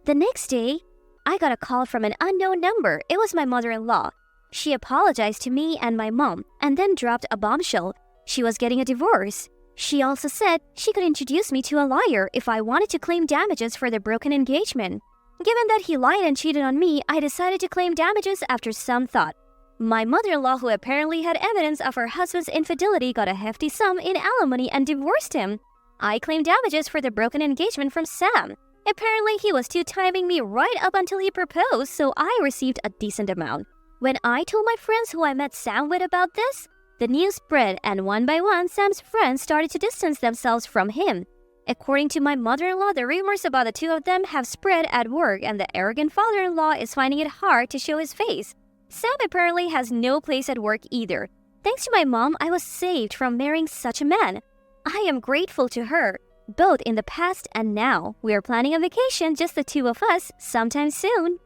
The next day, I got a call from an unknown number. It was my mother-in-law. She apologized to me and my mom, and then dropped a bombshell. She was getting a divorce. She also said she could introduce me to a lawyer if I wanted to claim damages for the broken engagement. Given that he lied and cheated on me, I decided to claim damages after some thought. My mother-in-law, who apparently had evidence of her husband's infidelity, got a hefty sum in alimony and divorced him. I claimed damages for the broken engagement from Sam. Apparently, he was two-timing me right up until he proposed, so I received a decent amount. When I told my friends who I met Sam with about this, the news spread, and one by one, Sam's friends started to distance themselves from him. According to my mother-in-law, the rumors about the two of them have spread at work, and the arrogant father-in-law is finding it hard to show his face. Sam apparently has no place at work either. Thanks to my mom, I was saved from marrying such a man. I am grateful to her, both in the past and now. We are planning a vacation, just the two of us, sometime soon.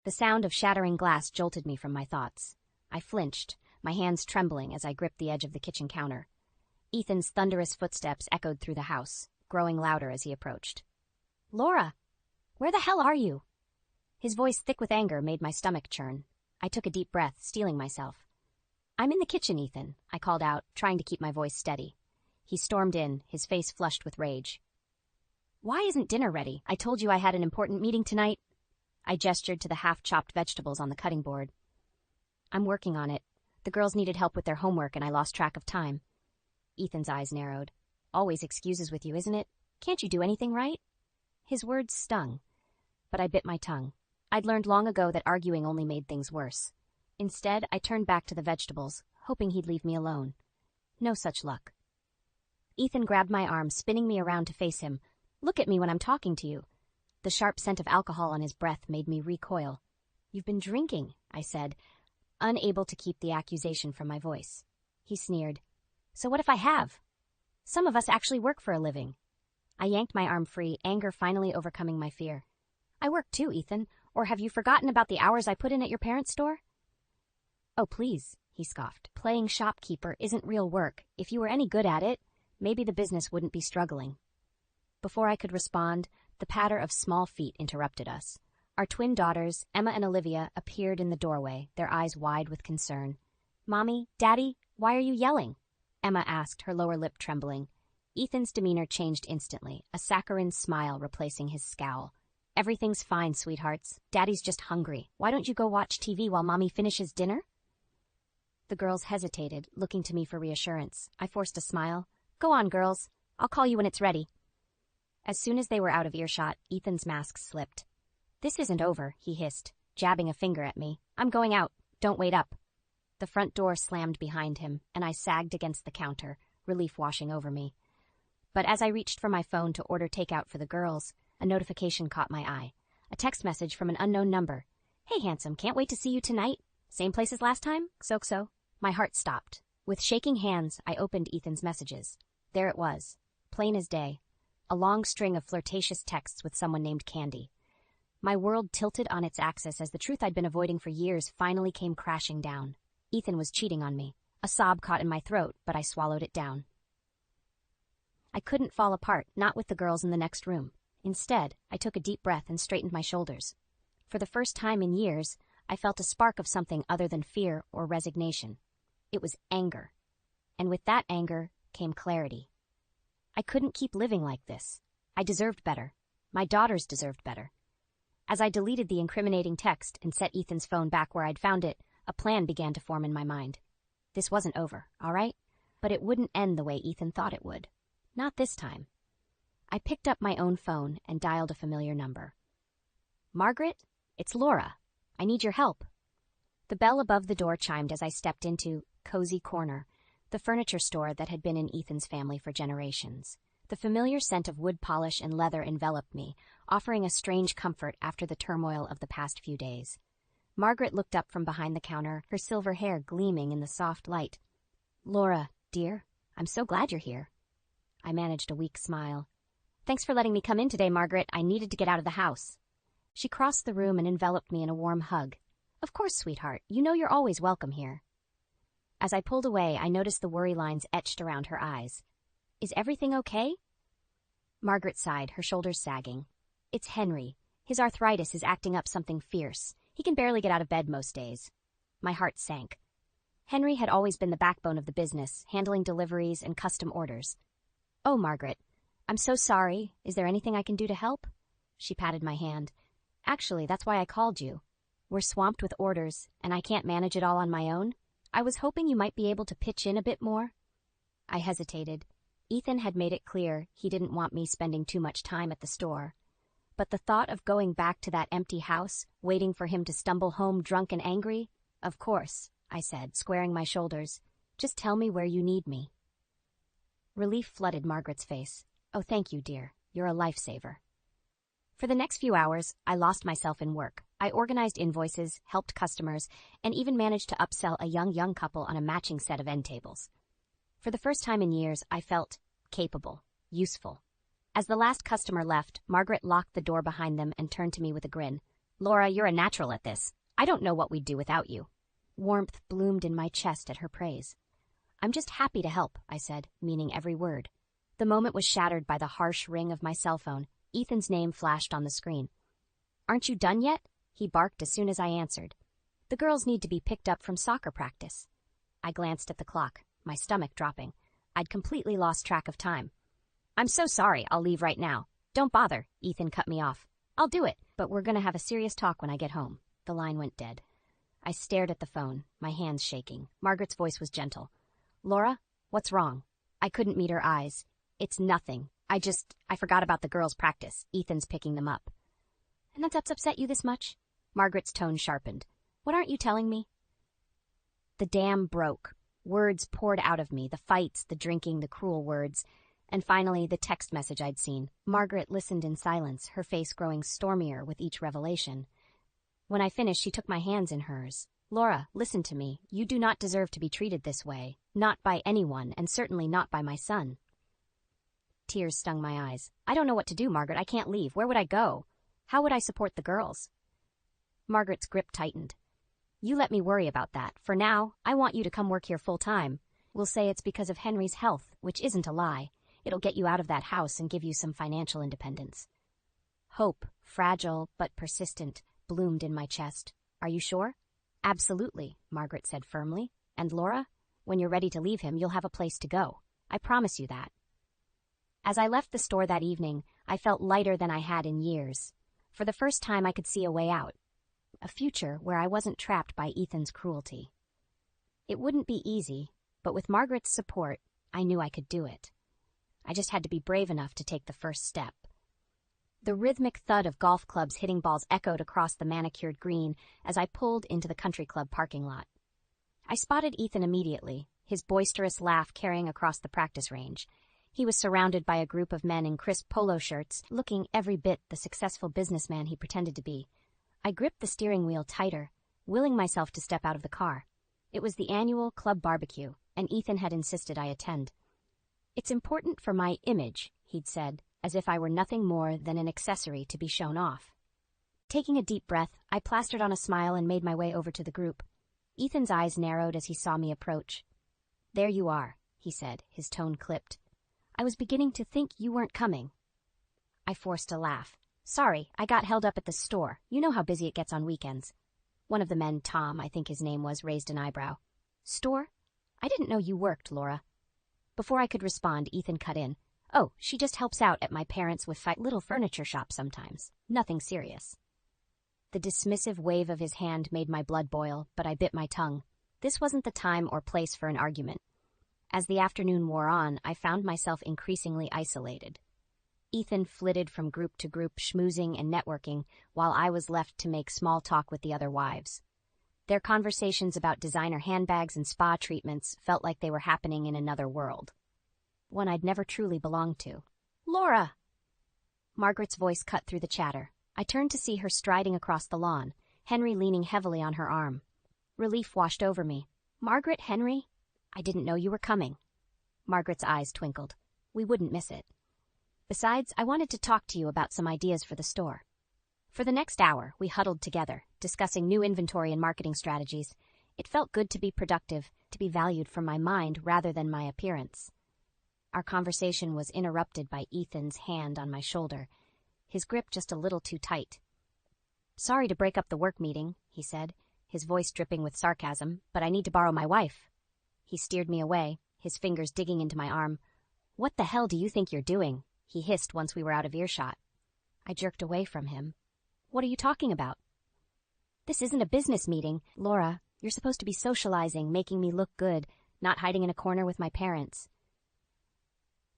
The sound of shattering glass jolted me from my thoughts. I flinched, my hands trembling as I gripped the edge of the kitchen counter. Ethan's thunderous footsteps echoed through the house, growing louder as he approached. "Laura, where the hell are you?" His voice, thick with anger, made my stomach churn. I took a deep breath, steeling myself. "I'm in the kitchen, Ethan," I called out, trying to keep my voice steady. He stormed in, his face flushed with rage. "Why isn't dinner ready? I told you I had an important meeting tonight." I gestured to the half-chopped vegetables on the cutting board. "I'm working on it. The girls needed help with their homework and I lost track of time." Ethan's eyes narrowed. "Always excuses with you, isn't it? Can't you do anything right?" His words stung, but I bit my tongue. I'd learned long ago that arguing only made things worse. Instead, I turned back to the vegetables, hoping he'd leave me alone. No such luck. Ethan grabbed my arm, spinning me around to face him. "Look at me when I'm talking to you." The sharp scent of alcohol on his breath made me recoil. "You've been drinking," I said, unable to keep the accusation from my voice. He sneered. "So what if I have? Some of us actually work for a living." I yanked my arm free, anger finally overcoming my fear. "I work too, Ethan. Or have you forgotten about the hours I put in at your parents' store?" "Oh, please," he scoffed. "Playing shopkeeper isn't real work. If you were any good at it, maybe the business wouldn't be struggling." Before I could respond, the patter of small feet interrupted us. Our twin daughters, Emma and Olivia, appeared in the doorway, their eyes wide with concern. "Mommy, Daddy, why are you yelling?" Emma asked, her lower lip trembling. Ethan's demeanor changed instantly, a saccharine smile replacing his scowl. "Everything's fine, sweethearts. Daddy's just hungry. Why don't you go watch TV while Mommy finishes dinner?" The girls hesitated, looking to me for reassurance. I forced a smile. "Go on, girls. I'll call you when it's ready." As soon as they were out of earshot, Ethan's mask slipped. "This isn't over," he hissed, jabbing a finger at me. "I'm going out. Don't wait up." The front door slammed behind him, and I sagged against the counter, relief washing over me. But as I reached for my phone to order takeout for the girls, a notification caught my eye. A text message from an unknown number. "Hey, handsome, can't wait to see you tonight. Same place as last time? So." My heart stopped. With shaking hands, I opened Ethan's messages. There it was, plain as day. A long string of flirtatious texts with someone named Candy. My world tilted on its axis as the truth I'd been avoiding for years finally came crashing down. Ethan was cheating on me. A sob caught in my throat, but I swallowed it down. I couldn't fall apart, not with the girls in the next room. Instead, I took a deep breath and straightened my shoulders. For the first time in years, I felt a spark of something other than fear or resignation. It was anger. And with that anger came clarity. I couldn't keep living like this. I deserved better. My daughters deserved better. As I deleted the incriminating text and set Ethan's phone back where I'd found it, a plan began to form in my mind. This wasn't over, all right? But it wouldn't end the way Ethan thought it would. Not this time. I picked up my own phone and dialed a familiar number. "Margaret, it's Laura. I need your help." The bell above the door chimed as I stepped into Cozy Corner, the furniture store that had been in Ethan's family for generations. The familiar scent of wood polish and leather enveloped me, offering a strange comfort after the turmoil of the past few days. Margaret looked up from behind the counter, her silver hair gleaming in the soft light. "Laura, dear, I'm so glad you're here." I managed a weak smile. "Thanks for letting me come in today, Margaret. I needed to get out of the house." She crossed the room and enveloped me in a warm hug. "Of course, sweetheart. You know you're always welcome here." As I pulled away, I noticed the worry lines etched around her eyes. "Is everything okay?" Margaret sighed, her shoulders sagging. "It's Henry. His arthritis is acting up something fierce. He can barely get out of bed most days." My heart sank. Henry had always been the backbone of the business, handling deliveries and custom orders. "Oh, Margaret, I'm so sorry. Is there anything I can do to help?" She patted my hand. "Actually, that's why I called you. We're swamped with orders, and I can't manage it all on my own. I was hoping you might be able to pitch in a bit more." I hesitated. Ethan had made it clear he didn't want me spending too much time at the store. But the thought of going back to that empty house, waiting for him to stumble home drunk and angry? "Of course," I said, squaring my shoulders. "Just tell me where you need me." Relief flooded Margaret's face. "Oh, thank you, dear. You're a lifesaver." For the next few hours, I lost myself in work, I organized invoices, helped customers, and even managed to upsell a young couple on a matching set of end tables. For the first time in years, I felt capable, useful. As the last customer left, Margaret locked the door behind them and turned to me with a grin. "Laura, you're a natural at this. I don't know what we'd do without you." Warmth bloomed in my chest at her praise. "I'm just happy to help," I said, meaning every word. The moment was shattered by the harsh ring of my cell phone. Ethan's name flashed on the screen. "Aren't you done yet?" he barked as soon as I answered. "The girls need to be picked up from soccer practice." I glanced at the clock, my stomach dropping. I'd completely lost track of time. "I'm so sorry, I'll leave right now." "Don't bother," Ethan cut me off. "I'll do it, but we're gonna have a serious talk when I get home." The line went dead. I stared at the phone, my hands shaking. Margaret's voice was gentle. "Laura, what's wrong?" I couldn't meet her eyes. "It's nothing. I forgot about the girls' practice. Ethan's picking them up." "And that's upset you this much?" Margaret's tone sharpened. "What aren't you telling me?" The dam broke. Words poured out of me, the fights, the drinking, the cruel words, and finally the text message I'd seen. Margaret listened in silence, her face growing stormier with each revelation. When I finished, she took my hands in hers. "Laura, listen to me. You do not deserve to be treated this way. Not by anyone, and certainly not by my son." Tears stung my eyes. "I don't know what to do, Margaret. I can't leave. Where would I go? How would I support the girls?" Margaret's grip tightened. "You let me worry about that. For now, I want you to come work here full time. We'll say it's because of Henry's health, which isn't a lie. It'll get you out of that house and give you some financial independence." Hope, fragile but persistent, bloomed in my chest. "Are you sure?" "Absolutely," Margaret said firmly. "And Laura, when you're ready to leave him, you'll have a place to go. I promise you that." As I left the store that evening, I felt lighter than I had in years. For the first time, I could see a way out. A future where I wasn't trapped by Ethan's cruelty. It wouldn't be easy, but with Margaret's support, I knew I could do it. I just had to be brave enough to take the first step. The rhythmic thud of golf clubs hitting balls echoed across the manicured green as I pulled into the country club parking lot. I spotted Ethan immediately, his boisterous laugh carrying across the practice range. He was surrounded by a group of men in crisp polo shirts, looking every bit the successful businessman he pretended to be. I gripped the steering wheel tighter, willing myself to step out of the car. It was the annual club barbecue, and Ethan had insisted I attend. "It's important for my image," he'd said, as if I were nothing more than an accessory to be shown off. Taking a deep breath, I plastered on a smile and made my way over to the group. Ethan's eyes narrowed as he saw me approach. "There you are," he said, his tone clipped. "I was beginning to think you weren't coming." I forced a laugh. "Sorry, I got held up at the store. You know how busy it gets on weekends." One of the men, Tom, I think his name was, raised an eyebrow. "Store? I didn't know you worked, Laura." Before I could respond, Ethan cut in. "Oh, she just helps out at my parents' with little furniture shop sometimes. Nothing serious." The dismissive wave of his hand made my blood boil, but I bit my tongue. This wasn't the time or place for an argument. As the afternoon wore on, I found myself increasingly isolated. Ethan flitted from group to group, schmoozing and networking, while I was left to make small talk with the other wives. Their conversations about designer handbags and spa treatments felt like they were happening in another world. One I'd never truly belonged to. "Laura!" Margaret's voice cut through the chatter. I turned to see her striding across the lawn, Henry leaning heavily on her arm. Relief washed over me. "Margaret, Henry? I didn't know you were coming." Margaret's eyes twinkled. "We wouldn't miss it. Besides, I wanted to talk to you about some ideas for the store." For the next hour, we huddled together, discussing new inventory and marketing strategies. It felt good to be productive, to be valued for my mind rather than my appearance. Our conversation was interrupted by Ethan's hand on my shoulder, his grip just a little too tight. "Sorry to break up the work meeting," he said, his voice dripping with sarcasm, "but I need to borrow my wife." He steered me away, his fingers digging into my arm. "What the hell do you think you're doing?" he hissed once we were out of earshot. I jerked away from him. "What are you talking about?" "This isn't a business meeting, Laura. You're supposed to be socializing, making me look good, not hiding in a corner with my parents."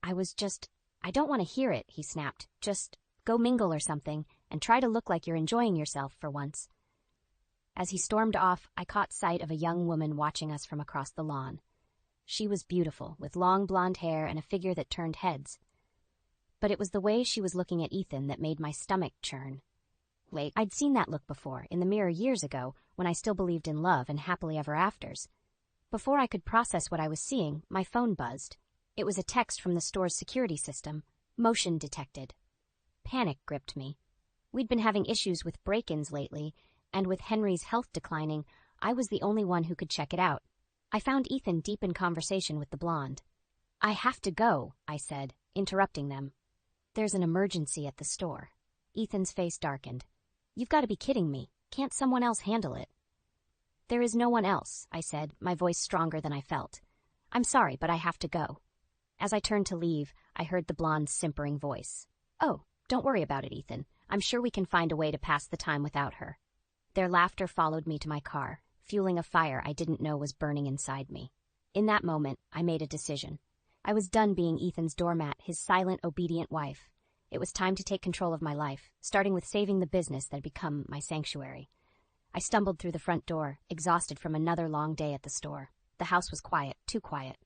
I don't want to hear it," he snapped. "Just go mingle or something, and try to look like you're enjoying yourself for once." As he stormed off, I caught sight of a young woman watching us from across the lawn. She was beautiful, with long blonde hair and a figure that turned heads. But it was the way she was looking at Ethan that made my stomach churn. Wait, I'd seen that look before, in the mirror years ago, when I still believed in love and happily ever afters. Before I could process what I was seeing, my phone buzzed. It was a text from the store's security system. Motion detected. Panic gripped me. We'd been having issues with break-ins lately, and with Henry's health declining, I was the only one who could check it out. I found Ethan deep in conversation with the blonde. "I have to go," I said, interrupting them. "There's an emergency at the store." Ethan's face darkened. "You've got to be kidding me. Can't someone else handle it?" "There is no one else," I said, my voice stronger than I felt. "I'm sorry, but I have to go." As I turned to leave, I heard the blonde's simpering voice. "Oh, don't worry about it, Ethan. I'm sure we can find a way to pass the time without her." Their laughter followed me to my car, fueling a fire I didn't know was burning inside me. In that moment, I made a decision. I was done being Ethan's doormat, his silent, obedient wife. It was time to take control of my life, starting with saving the business that had become my sanctuary. I stumbled through the front door, exhausted from another long day at the store. The house was quiet, too quiet.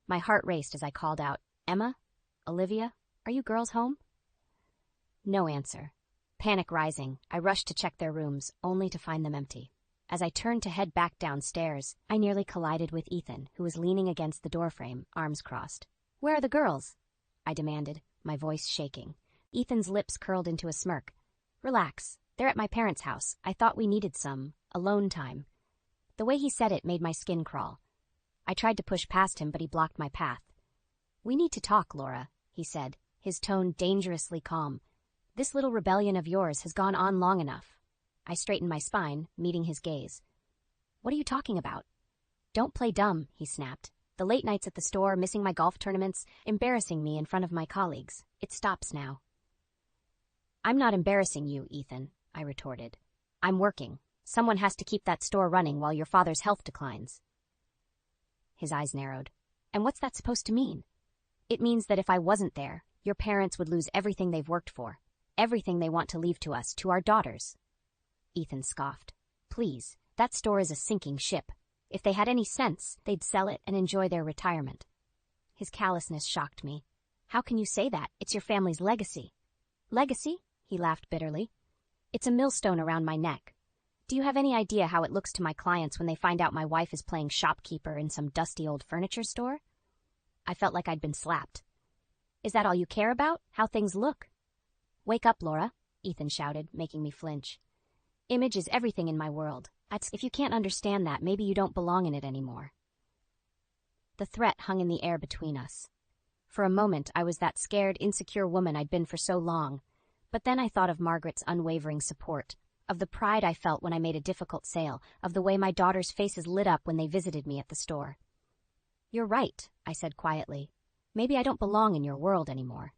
My heart raced as I called out, "Emma? Olivia? Are you girls home?" No answer. Panic rising, I rushed to check their rooms, only to find them empty. As I turned to head back downstairs, I nearly collided with Ethan, who was leaning against the doorframe, arms crossed. "Where are the girls?" I demanded, my voice shaking. Ethan's lips curled into a smirk. "Relax. They're at my parents' house. I thought we needed some alone time." The way he said it made my skin crawl. I tried to push past him, but he blocked my path. "We need to talk, Laura," he said, his tone dangerously calm. "This little rebellion of yours has gone on long enough." I straightened my spine, meeting his gaze. "What are you talking about?" "Don't play dumb," he snapped. "The late nights at the store, missing my golf tournaments, embarrassing me in front of my colleagues. It stops now." "I'm not embarrassing you, Ethan," I retorted. "I'm working. Someone has to keep that store running while your father's health declines." His eyes narrowed. "And what's that supposed to mean?" "It means that if I wasn't there, your parents would lose everything they've worked for, everything they want to leave to us, to our daughters." Ethan scoffed. "Please, that store is a sinking ship. If they had any sense, they'd sell it and enjoy their retirement." His callousness shocked me. "How can you say that? It's your family's legacy." "Legacy?" He laughed bitterly. "It's a millstone around my neck. Do you have any idea how it looks to my clients when they find out my wife is playing shopkeeper in some dusty old furniture store?" I felt like I'd been slapped. "Is that all you care about? How things look?" "Wake up, Laura," Ethan shouted, making me flinch. "Image is everything in my world. If you can't understand that, maybe you don't belong in it anymore." The threat hung in the air between us. For a moment, I was that scared, insecure woman I'd been for so long. But then I thought of Margaret's unwavering support, of the pride I felt when I made a difficult sale, of the way my daughters' faces lit up when they visited me at the store. "You're right," I said quietly. "Maybe I don't belong in your world anymore."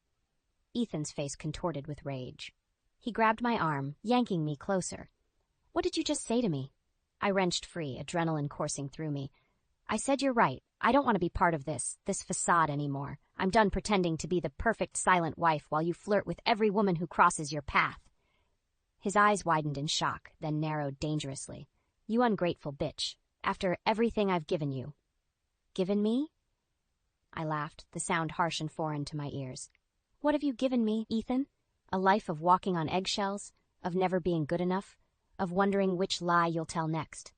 Ethan's face contorted with rage. He grabbed my arm, yanking me closer. "What did you just say to me?" I wrenched free, adrenaline coursing through me. "I said you're right. I don't want to be part of this facade anymore. I'm done pretending to be the perfect silent wife while you flirt with every woman who crosses your path." His eyes widened in shock, then narrowed dangerously. "You ungrateful bitch. After everything I've given you." "Given me?" I laughed, the sound harsh and foreign to my ears. "What have you given me, Ethan? A life of walking on eggshells, of never being good enough, of wondering which lie you'll tell next."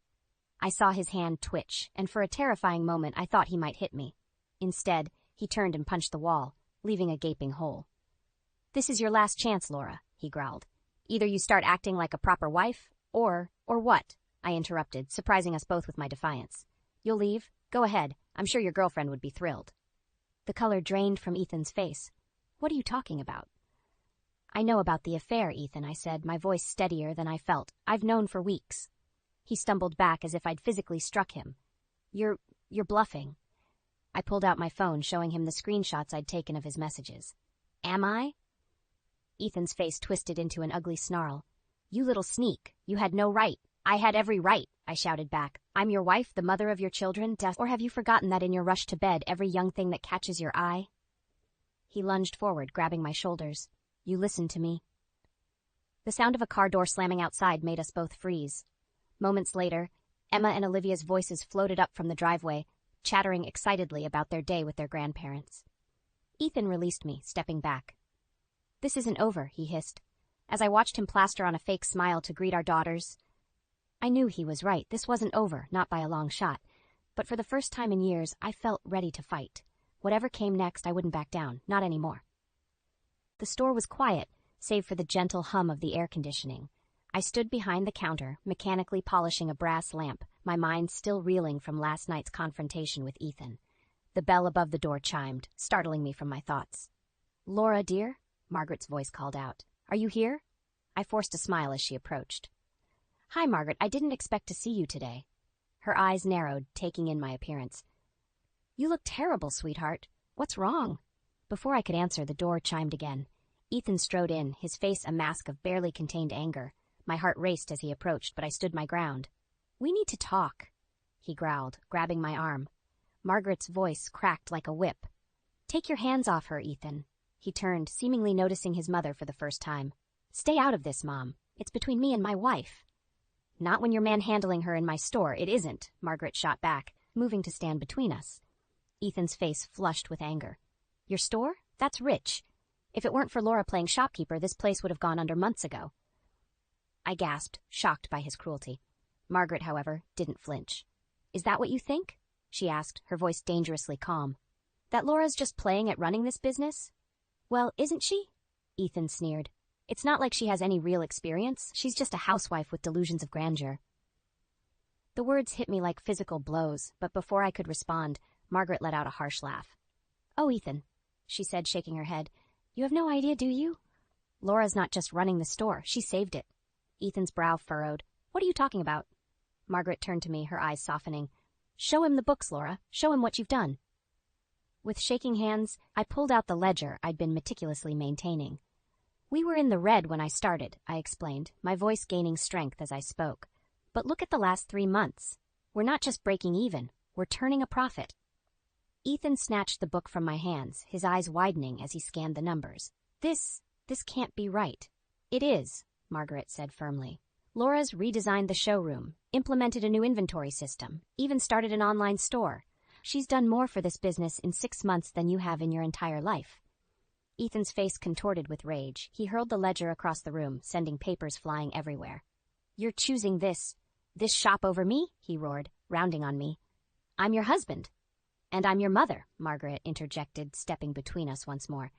I saw his hand twitch, and for a terrifying moment I thought he might hit me. Instead, he turned and punched the wall, leaving a gaping hole. "This is your last chance, Laura," he growled. "Either you start acting like a proper wife, or what?" I interrupted, surprising us both with my defiance. "You'll leave? Go ahead. I'm sure your girlfriend would be thrilled." The color drained from Ethan's face. "What are you talking about?" "I know about the affair, Ethan," I said, my voice steadier than I felt. "I've known for weeks." He stumbled back as if I'd physically struck him. You're bluffing." I pulled out my phone, showing him the screenshots I'd taken of his messages. "Am I?" Ethan's face twisted into an ugly snarl. "You little sneak. You had no right." "I had every right," I shouted back. "I'm your wife, the mother of your children, or have you forgotten that in your rush to bed, every young thing that catches your eye?" He lunged forward, grabbing my shoulders. "You listen to me." The sound of a car door slamming outside made us both freeze. Moments later, Emma and Olivia's voices floated up from the driveway, chattering excitedly about their day with their grandparents. Ethan released me, stepping back. "This isn't over," he hissed. as I watched him plaster on a fake smile to greet our daughters. I knew he was right. This wasn't over, not by a long shot. But for the first time in years, I felt ready to fight. Whatever came next, I wouldn't back down. Not anymore. The store was quiet, save for the gentle hum of the air conditioning. I stood behind the counter, mechanically polishing a brass lamp, my mind still reeling from last night's confrontation with Ethan. The bell above the door chimed, startling me from my thoughts. "Laura, dear?" Margaret's voice called out. "Are you here?" I forced a smile as she approached. "Hi, Margaret. I didn't expect to see you today." Her eyes narrowed, taking in my appearance. "You look terrible, sweetheart. What's wrong?" Before I could answer, the door chimed again. Ethan strode in, his face a mask of barely contained anger. My heart raced as he approached, but I stood my ground. "We need to talk," he growled, grabbing my arm. Margaret's voice cracked like a whip. "Take your hands off her, Ethan." He turned, seemingly noticing his mother for the first time. "Stay out of this, Mom. It's between me and my wife." "Not when you're manhandling her in my store, it isn't," Margaret shot back, moving to stand between us. Ethan's face flushed with anger. "Your store? That's rich. If it weren't for Laura playing shopkeeper, this place would have gone under months ago." I gasped, shocked by his cruelty. Margaret, however, didn't flinch. "Is that what you think?" she asked, her voice dangerously calm. "That Laura's just playing at running this business?" "Well, isn't she?" Ethan sneered. "It's not like she has any real experience. She's just a housewife with delusions of grandeur." The words hit me like physical blows, but before I could respond, Margaret let out a harsh laugh. "Oh, Ethan," she said, shaking her head. "You have no idea, do you? Laura's not just running the store. She saved it." Ethan's brow furrowed. "What are you talking about?" Margaret turned to me, her eyes softening. "Show him the books, Laura. Show him what you've done." With shaking hands, I pulled out the ledger I'd been meticulously maintaining. "We were in the red when I started," I explained, my voice gaining strength as I spoke. "But look at the last 3 months. We're not just breaking even, we're turning a profit." Ethan snatched the book from my hands, his eyes widening as he scanned the numbers. This can't be right." "It is," Margaret said firmly. "Laura's redesigned the showroom, implemented a new inventory system, even started an online store. She's done more for this business in 6 months than you have in your entire life." Ethan's face contorted with rage. He hurled the ledger across the room, sending papers flying everywhere. "You're choosing this shop over me?" he roared, rounding on me. "I'm your husband." "And I'm your mother," Margaret interjected, stepping between us once more.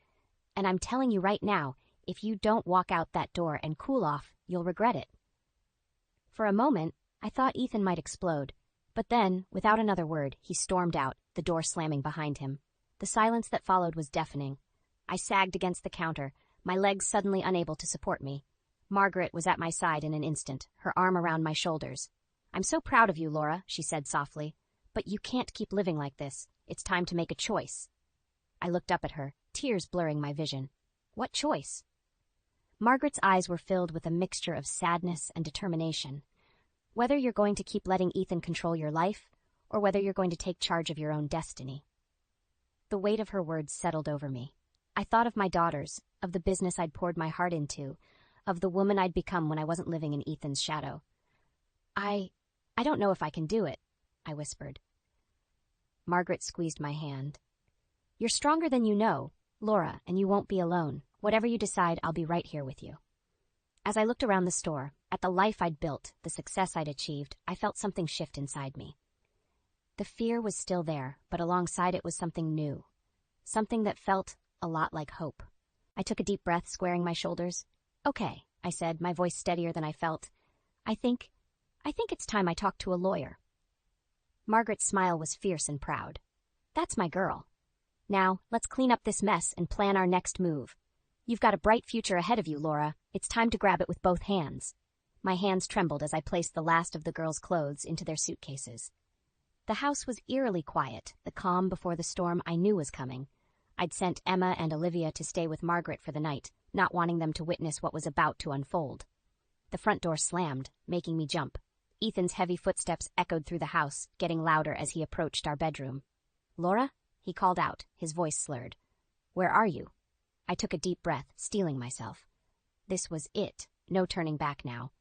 "And I'm telling you right now, if you don't walk out that door and cool off, you'll regret it." For a moment, I thought Ethan might explode. But then, without another word, he stormed out, the door slamming behind him. The silence that followed was deafening. I sagged against the counter, my legs suddenly unable to support me. Margaret was at my side in an instant, her arm around my shoulders. "I'm so proud of you, Laura," she said softly. "But you can't keep living like this. It's time to make a choice." I looked up at her, tears blurring my vision. "What choice?" Margaret's eyes were filled with a mixture of sadness and determination. "Whether you're going to keep letting Ethan control your life, or whether you're going to take charge of your own destiny." The weight of her words settled over me. I thought of my daughters, of the business I'd poured my heart into, of the woman I'd become when I wasn't living in Ethan's shadow. I don't know if I can do it," I whispered. Margaret squeezed my hand. "You're stronger than you know, Laura, and you won't be alone. Whatever you decide, I'll be right here with you." As I looked around the store, at the life I'd built, the success I'd achieved, I felt something shift inside me. The fear was still there, but alongside it was something new. Something that felt a lot like hope. I took a deep breath, squaring my shoulders. "Okay," I said, my voice steadier than I felt. I think it's time I talked to a lawyer." Margaret's smile was fierce and proud. "That's my girl. Now, let's clean up this mess and plan our next move. You've got a bright future ahead of you, Laura. It's time to grab it with both hands." My hands trembled as I placed the last of the girls' clothes into their suitcases. The house was eerily quiet, the calm before the storm I knew was coming. I'd sent Emma and Olivia to stay with Margaret for the night, not wanting them to witness what was about to unfold. The front door slammed, making me jump. Ethan's heavy footsteps echoed through the house, getting louder as he approached our bedroom. "Laura?" he called out, his voice slurred. "Where are you?" I took a deep breath, steeling myself. This was it, no turning back now.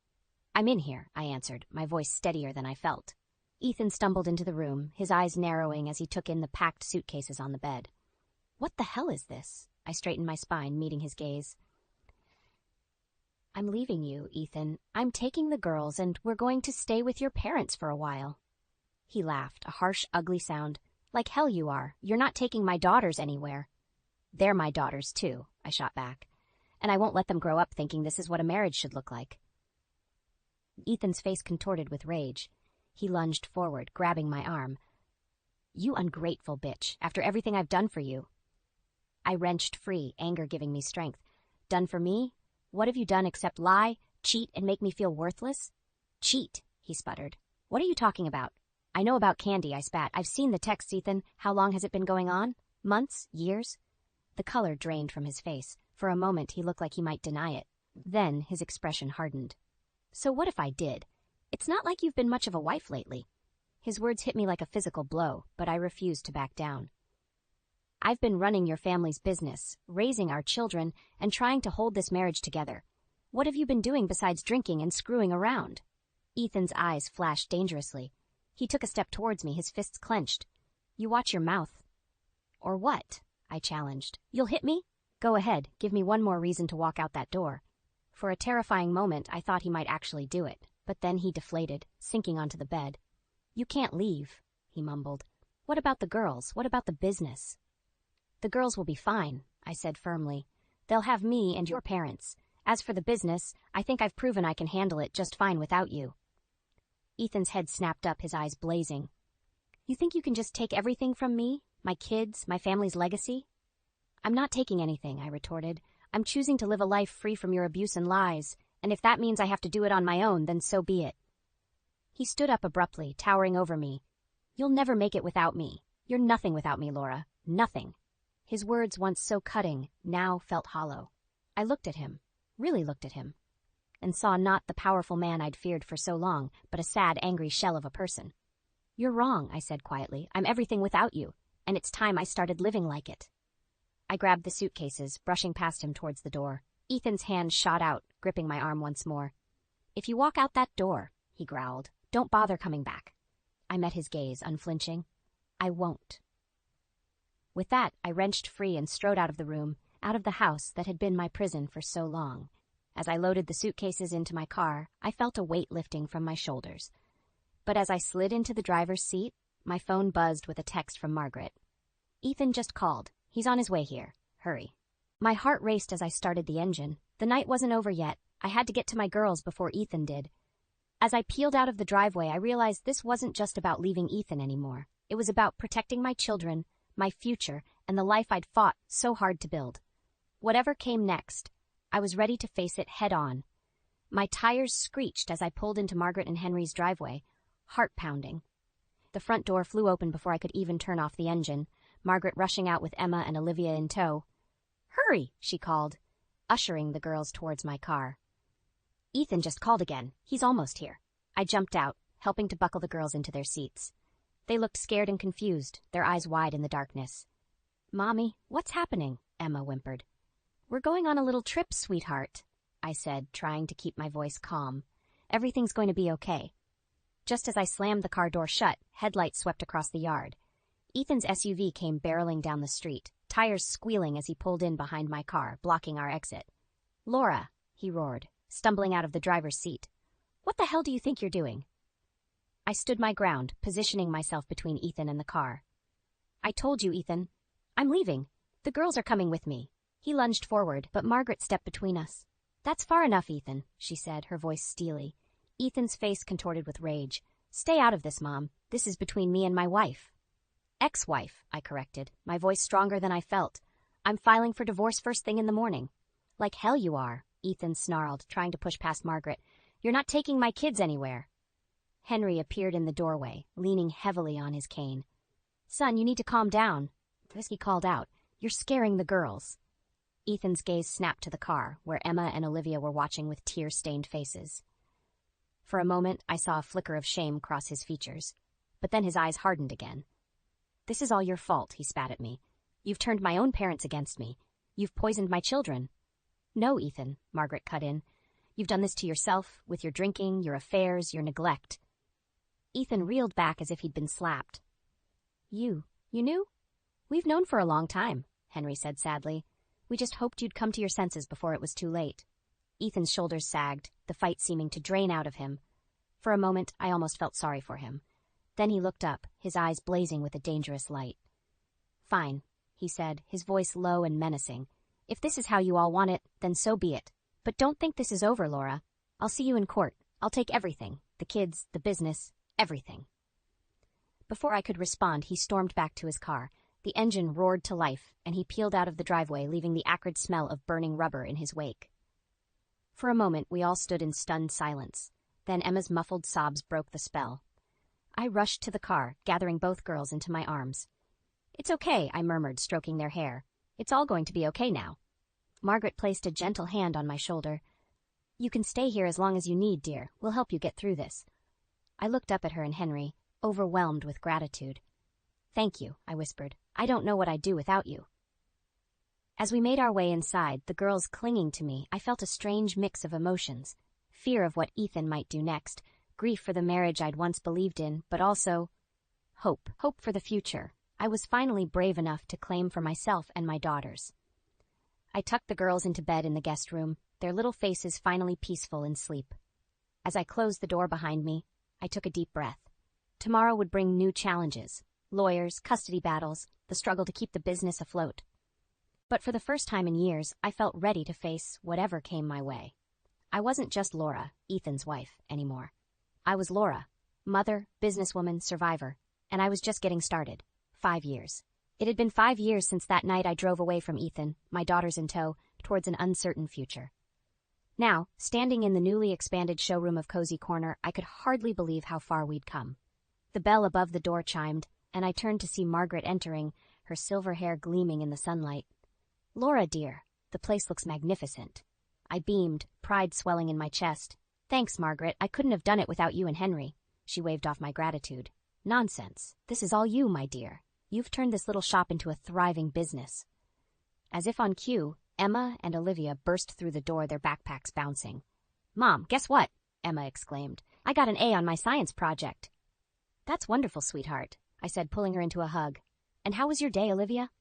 "I'm in here," I answered, my voice steadier than I felt. Ethan stumbled into the room, his eyes narrowing as he took in the packed suitcases on the bed. "What the hell is this?" I straightened my spine, meeting his gaze. I'm leaving you, Ethan. I'm taking the girls and we're going to stay with your parents for a while. He laughed, a harsh, ugly sound. Like hell you are. You're not taking my daughters anywhere. They're my daughters too, I shot back. And I won't let them grow up thinking this is what a marriage should look like. Ethan's face contorted with rage. He lunged forward, grabbing my arm. You ungrateful bitch, after everything I've done for you. I wrenched free, anger giving me strength. Done for me? What have you done except lie, cheat, and make me feel worthless? Cheat, he sputtered. What are you talking about? I know about Candy, I spat. I've seen the texts, Ethan. How long has it been going on? Months? Years? The color drained from his face. For a moment, he looked like he might deny it. Then his expression hardened. So what if I did? It's not like you've been much of a wife lately. His words hit me like a physical blow, but I refused to back down. I've been running your family's business, raising our children, and trying to hold this marriage together. What have you been doing besides drinking and screwing around? Ethan's eyes flashed dangerously. He took a step towards me, his fists clenched. You watch your mouth. Or what? I challenged. You'll hit me? Go ahead, give me one more reason to walk out that door. For a terrifying moment, I thought he might actually do it, but then he deflated, sinking onto the bed. You can't leave, he mumbled. What about the girls? What about the business? The girls will be fine, I said firmly. They'll have me and your parents. As for the business, I think I've proven I can handle it just fine without you. Ethan's head snapped up, his eyes blazing. You think you can just take everything from me? My kids, my family's legacy? I'm not taking anything, I retorted. I'm choosing to live a life free from your abuse and lies, and if that means I have to do it on my own, then so be it. He stood up abruptly, towering over me. You'll never make it without me. You're nothing without me, Laura. Nothing. His words, once so cutting, now felt hollow. I looked at him, really looked at him, and saw not the powerful man I'd feared for so long, but a sad, angry shell of a person. You're wrong, I said quietly. I'm everything without you, and it's time I started living like it. I grabbed the suitcases, brushing past him towards the door. Ethan's hand shot out, gripping my arm once more. If you walk out that door, he growled, don't bother coming back. I met his gaze, unflinching. I won't. With that, I wrenched free and strode out of the room, out of the house that had been my prison for so long. As I loaded the suitcases into my car, I felt a weight lifting from my shoulders. But as I slid into the driver's seat, my phone buzzed with a text from Margaret. Ethan just called. He's on his way here. Hurry. My heart raced as I started the engine. The night wasn't over yet. I had to get to my girls before Ethan did. As I peeled out of the driveway, I realized this wasn't just about leaving Ethan anymore. It was about protecting my children, my future, and the life I'd fought so hard to build. Whatever came next, I was ready to face it head on. My tires screeched as I pulled into Margaret and Henry's driveway, heart pounding. The front door flew open before I could even turn off the engine, Margaret rushing out with Emma and Olivia in tow. Hurry, she called, ushering the girls towards my car. Ethan just called again. He's almost here. I jumped out, helping to buckle the girls into their seats. They looked scared and confused, their eyes wide in the darkness. Mommy, what's happening? Emma whimpered. We're going on a little trip, sweetheart, I said, trying to keep my voice calm. Everything's going to be okay. Just as I slammed the car door shut, headlights swept across the yard. Ethan's SUV came barreling down the street, tires squealing as he pulled in behind my car, blocking our exit. Laura, he roared, stumbling out of the driver's seat. What the hell do you think you're doing? I stood my ground, positioning myself between Ethan and the car. I told you, Ethan. I'm leaving. The girls are coming with me. He lunged forward, but Margaret stepped between us. That's far enough, Ethan, she said, her voice steely. Ethan's face contorted with rage. Stay out of this, Mom. This is between me and my wife. Ex-wife, I corrected, my voice stronger than I felt. I'm filing for divorce first thing in the morning. Like hell you are, Ethan snarled, trying to push past Margaret. You're not taking my kids anywhere. Henry appeared in the doorway, leaning heavily on his cane. Son, you need to calm down. He called out. You're scaring the girls. Ethan's gaze snapped to the car, where Emma and Olivia were watching with tear-stained faces. For a moment, I saw a flicker of shame cross his features, but then his eyes hardened again. This is all your fault, he spat at me. You've turned my own parents against me. You've poisoned my children. No, Ethan, Margaret cut in. You've done this to yourself, with your drinking, your affairs, your neglect. Ethan reeled back as if he'd been slapped. You knew? We've known for a long time, Henry said sadly. We just hoped you'd come to your senses before it was too late. Ethan's shoulders sagged, the fight seeming to drain out of him. For a moment, I almost felt sorry for him. Then he looked up, his eyes blazing with a dangerous light. "Fine," he said, his voice low and menacing. "If this is how you all want it, then so be it. But don't think this is over, Laura. I'll see you in court. I'll take everything. The kids, the business, everything." Before I could respond, he stormed back to his car. The engine roared to life, and he peeled out of the driveway, leaving the acrid smell of burning rubber in his wake. For a moment, we all stood in stunned silence. Then Emma's muffled sobs broke the spell. I rushed to the car, gathering both girls into my arms. "It's okay," I murmured, stroking their hair. "It's all going to be okay now." Margaret placed a gentle hand on my shoulder. "You can stay here as long as you need, dear. We'll help you get through this." I looked up at her and Henry, overwhelmed with gratitude. "Thank you," I whispered. "I don't know what I'd do without you." As we made our way inside, the girls clinging to me, I felt a strange mix of emotions. Fear of what Ethan might do next, grief for the marriage I'd once believed in, but also hope. Hope for the future. I was finally brave enough to claim for myself and my daughters. I tucked the girls into bed in the guest room, their little faces finally peaceful in sleep. As I closed the door behind me, I took a deep breath. Tomorrow would bring new challenges. Lawyers, custody battles, the struggle to keep the business afloat. But for the first time in years, I felt ready to face whatever came my way. I wasn't just Laura, Ethan's wife, anymore. I was Laura, mother, businesswoman, survivor, and I was just getting started. 5 years. It had been 5 years since that night I drove away from Ethan, my daughters in tow, towards an uncertain future. Now, standing in the newly expanded showroom of Cozy Corner, I could hardly believe how far we'd come. The bell above the door chimed, and I turned to see Margaret entering, her silver hair gleaming in the sunlight. "Laura, dear, the place looks magnificent." I beamed, pride swelling in my chest. "Thanks, Margaret. I couldn't have done it without you and Henry." She waved off my gratitude. "Nonsense. This is all you, my dear. You've turned this little shop into a thriving business." As if on cue, Emma and Olivia burst through the door, their backpacks bouncing. "Mom, guess what?" Emma exclaimed. "I got an A on my science project." "That's wonderful, sweetheart," I said, pulling her into a hug. "And how was your day, Olivia?"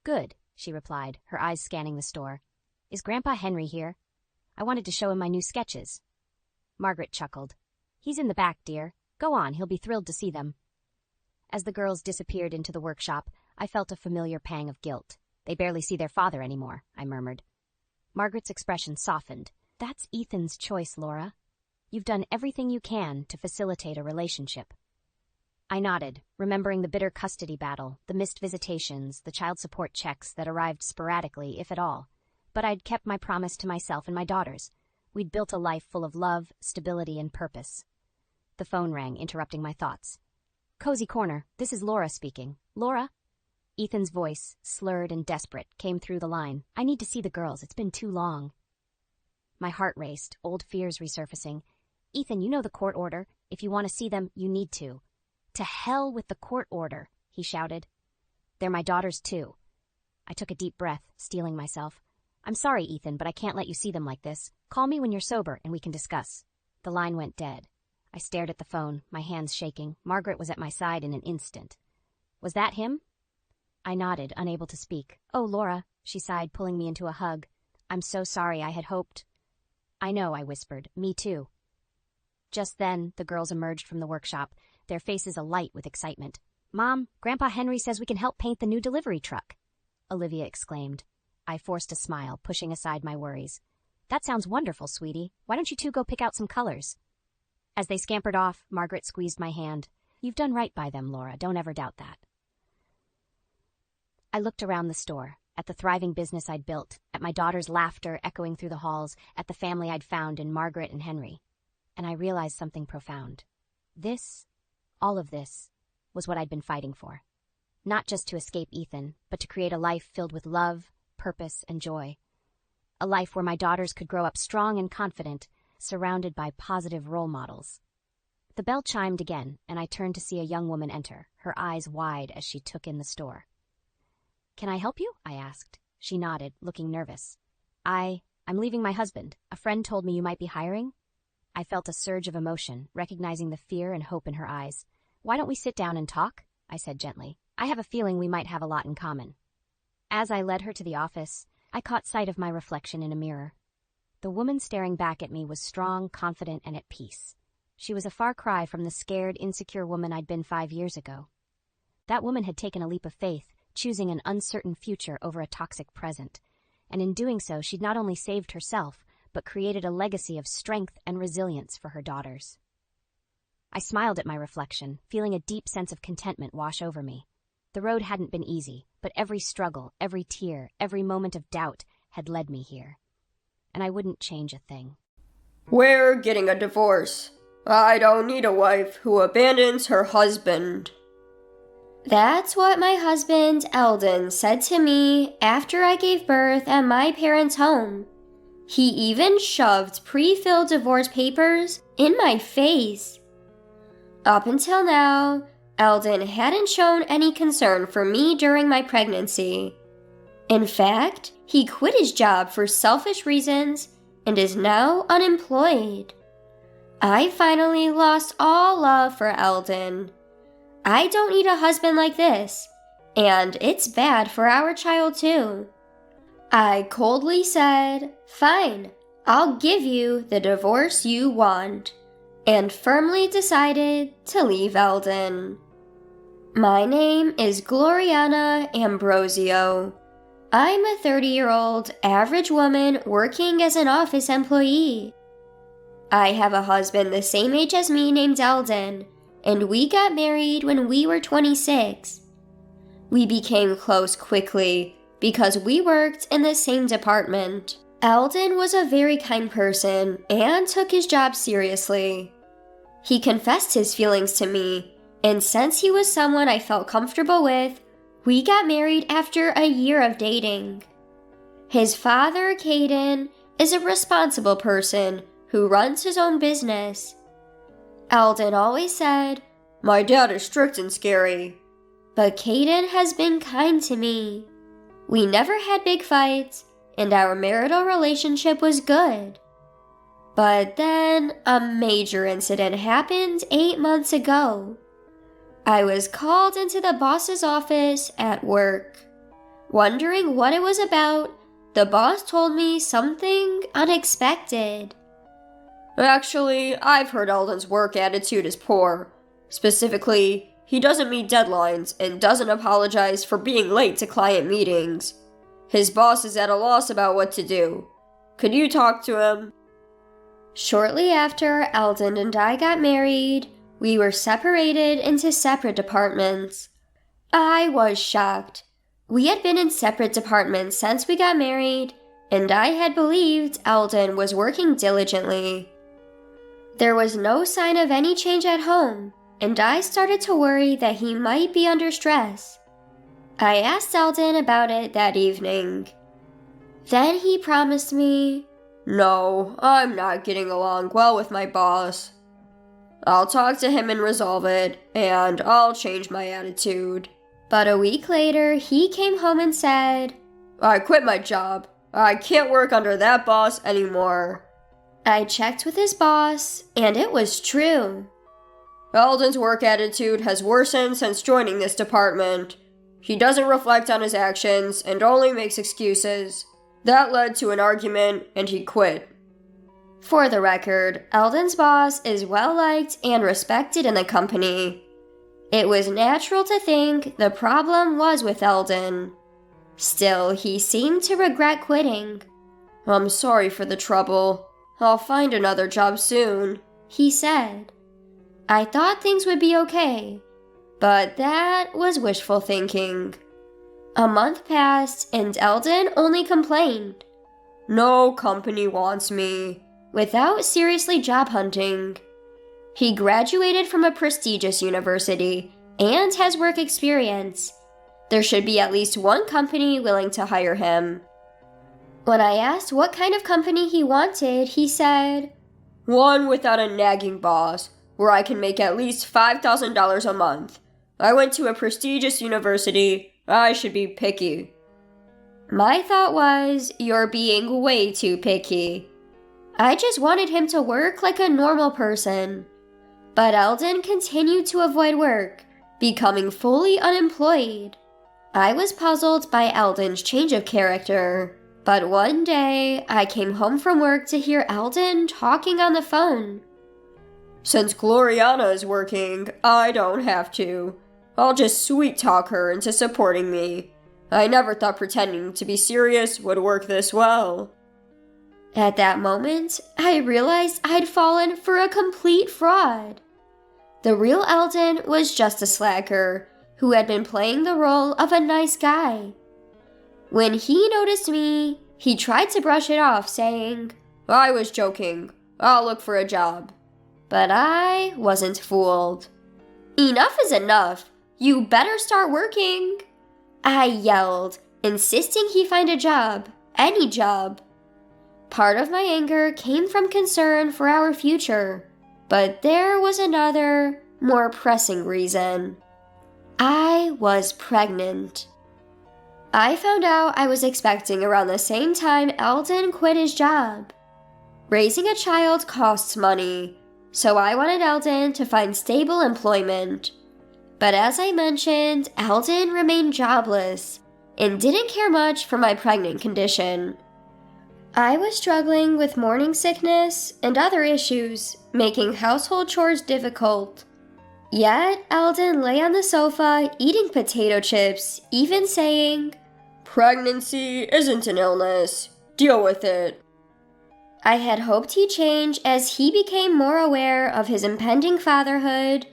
"Good," she replied, her eyes scanning the store. "Is Grandpa Henry here? I wanted to show him my new sketches." Margaret chuckled. "He's in the back, dear. Go on, he'll be thrilled to see them." As the girls disappeared into the workshop, I felt a familiar pang of guilt. "They barely see their father anymore," I murmured. Margaret's expression softened. "That's Ethan's choice, Laura. You've done everything you can to facilitate a relationship." I nodded, remembering the bitter custody battle, the missed visitations, the child support checks that arrived sporadically, if at all. But I'd kept my promise to myself and my daughters. We'd built a life full of love, stability, and purpose. The phone rang, interrupting my thoughts. "Cozy Corner, this is Laura speaking. Laura?" Ethan's voice, slurred and desperate, came through the line. "I need to see the girls. It's been too long." My heart raced, old fears resurfacing. "Ethan, you know the court order. If you want to see them, you need to." "To hell with the court order," he shouted. "They're my daughters, too." I took a deep breath, steeling myself. "I'm sorry, Ethan, but I can't let you see them like this. Call me when you're sober and we can discuss." The line went dead. I stared at the phone, my hands shaking. Margaret was at my side in an instant. "Was that him?" I nodded, unable to speak. "Oh, Laura," she sighed, pulling me into a hug. "I'm so sorry. I had hoped." "I know," I whispered. "Me too." Just then, the girls emerged from the workshop, their faces alight with excitement. "Mom, Grandpa Henry says we can help paint the new delivery truck," Olivia exclaimed. I forced a smile, pushing aside my worries. "That sounds wonderful, sweetie. Why don't you two go pick out some colors?" As they scampered off, Margaret squeezed my hand. "You've done right by them, Laura. Don't ever doubt that." I looked around the store, at the thriving business I'd built, at my daughter's laughter echoing through the halls, at the family I'd found in Margaret and Henry. And I realized something profound. All of this, was what I'd been fighting for. Not just to escape Ethan, but to create a life filled with love, purpose, and joy. A life where my daughters could grow up strong and confident, surrounded by positive role models. The bell chimed again, and I turned to see a young woman enter, her eyes wide as she took in the store. "Can I help you?" I asked. She nodded, looking nervous. I'm leaving my husband. A friend told me you might be hiring." I felt a surge of emotion, recognizing the fear and hope in her eyes. "Why don't we sit down and talk?" I said gently. "I have a feeling we might have a lot in common." As I led her to the office, I caught sight of my reflection in a mirror. The woman staring back at me was strong, confident, and at peace. She was a far cry from the scared, insecure woman I'd been 5 years ago. That woman had taken a leap of faith, choosing an uncertain future over a toxic present. And in doing so, she'd not only saved herself, but created a legacy of strength and resilience for her daughters. I smiled at my reflection, feeling a deep sense of contentment wash over me. The road hadn't been easy, but every struggle, every tear, every moment of doubt had led me here. And I wouldn't change a thing. We're getting a divorce. I don't need a wife who abandons her husband. That's what my husband, Eldon, said to me after I gave birth at my parents' home. He even shoved pre-filled divorce papers in my face. Up until now, Eldon hadn't shown any concern for me during my pregnancy. In fact, he quit his job for selfish reasons and is now unemployed. I finally lost all love for Eldon. I don't need a husband like this, and it's bad for our child too. I coldly said, "Fine, I'll give you the divorce you want," and firmly decided to leave Eldon. My name is Gloriana Ambrosio. I'm a 30-year-old average woman working as an office employee. I have a husband the same age as me named Eldon, and we got married when we were 26. We became close quickly because we worked in the same department. Eldon was a very kind person and took his job seriously. He confessed his feelings to me, and since he was someone I felt comfortable with, we got married after a year of dating. His father, Caden, is a responsible person who runs his own business. Eldon always said, "My dad is strict and scary," but Caden has been kind to me. We never had big fights, and our marital relationship was good. But then a major incident happened 8 months ago. I was called into the boss's office at work. Wondering what it was about, the boss told me something unexpected. "Actually, I've heard Eldon's work attitude is poor. Specifically, he doesn't meet deadlines and doesn't apologize for being late to client meetings. His boss is at a loss about what to do. Could you talk to him?" Shortly after Eldon and I got married, we were separated into separate departments. I was shocked. We had been in separate departments since we got married, and I had believed Eldon was working diligently. There was no sign of any change at home, and I started to worry that he might be under stress. I asked Eldon about it that evening. Then he promised me, "No, I'm not getting along well with my boss. I'll talk to him and resolve it, and I'll change my attitude." But a week later, he came home and said, "I quit my job. I can't work under that boss anymore." I checked with his boss, and it was true. "Eldon's work attitude has worsened since joining this department. He doesn't reflect on his actions and only makes excuses. That led to an argument, and he quit." For the record, Eldon's boss is well-liked and respected in the company. It was natural to think the problem was with Eldon. Still, he seemed to regret quitting. "I'm sorry for the trouble. I'll find another job soon," he said. I thought things would be okay, but that was wishful thinking. A month passed and Eldon only complained. "No company wants me," without seriously job hunting. He graduated from a prestigious university and has work experience. There should be at least one company willing to hire him. When I asked what kind of company he wanted, he said, "One without a nagging boss, where I can make at least $5,000 a month. I went to a prestigious university. I should be picky." My thought was, you're being way too picky. I just wanted him to work like a normal person. But Eldon continued to avoid work, becoming fully unemployed. I was puzzled by Eldon's change of character. But one day, I came home from work to hear Eldon talking on the phone. Since Gloriana is working, I don't have to. I'll just sweet-talk her into supporting me. I never thought pretending to be serious would work this well. At that moment, I realized I'd fallen for a complete fraud. The real Eldon was just a slacker who had been playing the role of a nice guy. When he noticed me, he tried to brush it off, saying, I was joking. I'll look for a job. But I wasn't fooled. Enough is enough. You better start working. I yelled, insisting he find a job, any job. Part of my anger came from concern for our future, but there was another, more pressing reason. I was pregnant. I found out I was expecting around the same time Eldon quit his job. Raising a child costs money, so I wanted Eldon to find stable employment. But as I mentioned, Eldon remained jobless and didn't care much for my pregnant condition. I was struggling with morning sickness and other issues, making household chores difficult. Yet, Eldon lay on the sofa eating potato chips, even saying, Pregnancy isn't an illness. Deal with it. I had hoped he'd change as he became more aware of his impending fatherhood,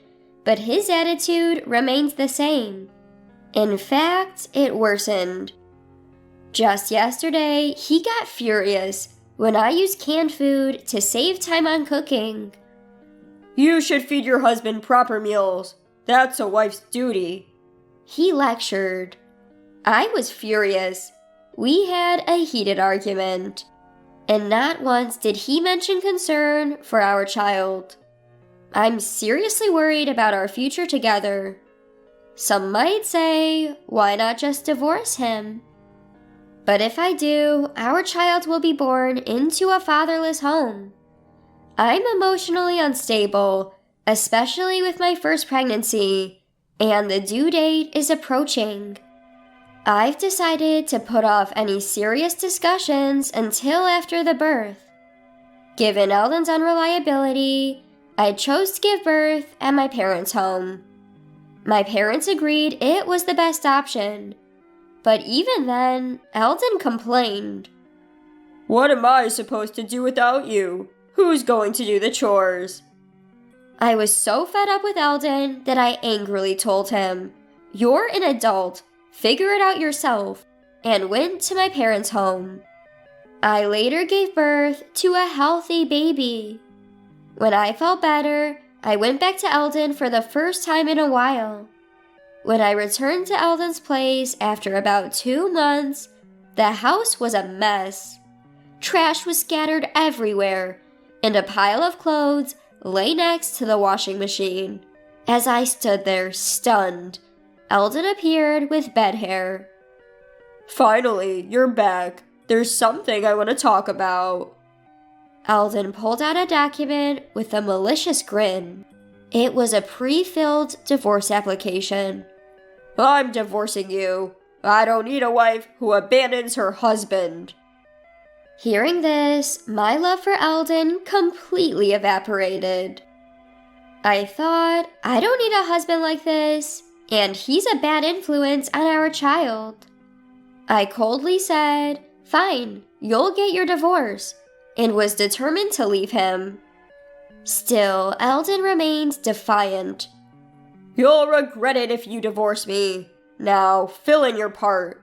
but his attitude remained the same. In fact, it worsened. Just yesterday, he got furious when I used canned food to save time on cooking. You should feed your husband proper meals. That's a wife's duty. He lectured. I was furious. We had a heated argument. And not once did he mention concern for our child. I'm seriously worried about our future together. Some might say, why not just divorce him? But if I do, our child will be born into a fatherless home. I'm emotionally unstable, especially with my first pregnancy, and the due date is approaching. I've decided to put off any serious discussions until after the birth. Given Eldon's unreliability, I chose to give birth at my parents' home. My parents agreed it was the best option, but even then, Eldon complained. What am I supposed to do without you? Who's going to do the chores? I was so fed up with Eldon that I angrily told him, You're an adult. Figure it out yourself, and went to my parents' home. I later gave birth to a healthy baby. When I felt better, I went back to Eldon for the first time in a while. When I returned to Eldon's place after about 2 months, the house was a mess. Trash was scattered everywhere, and a pile of clothes lay next to the washing machine. As I stood there, stunned, Eldon appeared with bed hair. Finally, you're back. There's something I want to talk about. Eldon pulled out a document with a malicious grin. It was a pre-filled divorce application. I'm divorcing you. I don't need a wife who abandons her husband. Hearing this, my love for Eldon completely evaporated. I thought, I don't need a husband like this, and he's a bad influence on our child. I coldly said, Fine, you'll get your divorce, and was determined to leave him. Still, Eldon remained defiant. You'll regret it if you divorce me. Now, fill in your part.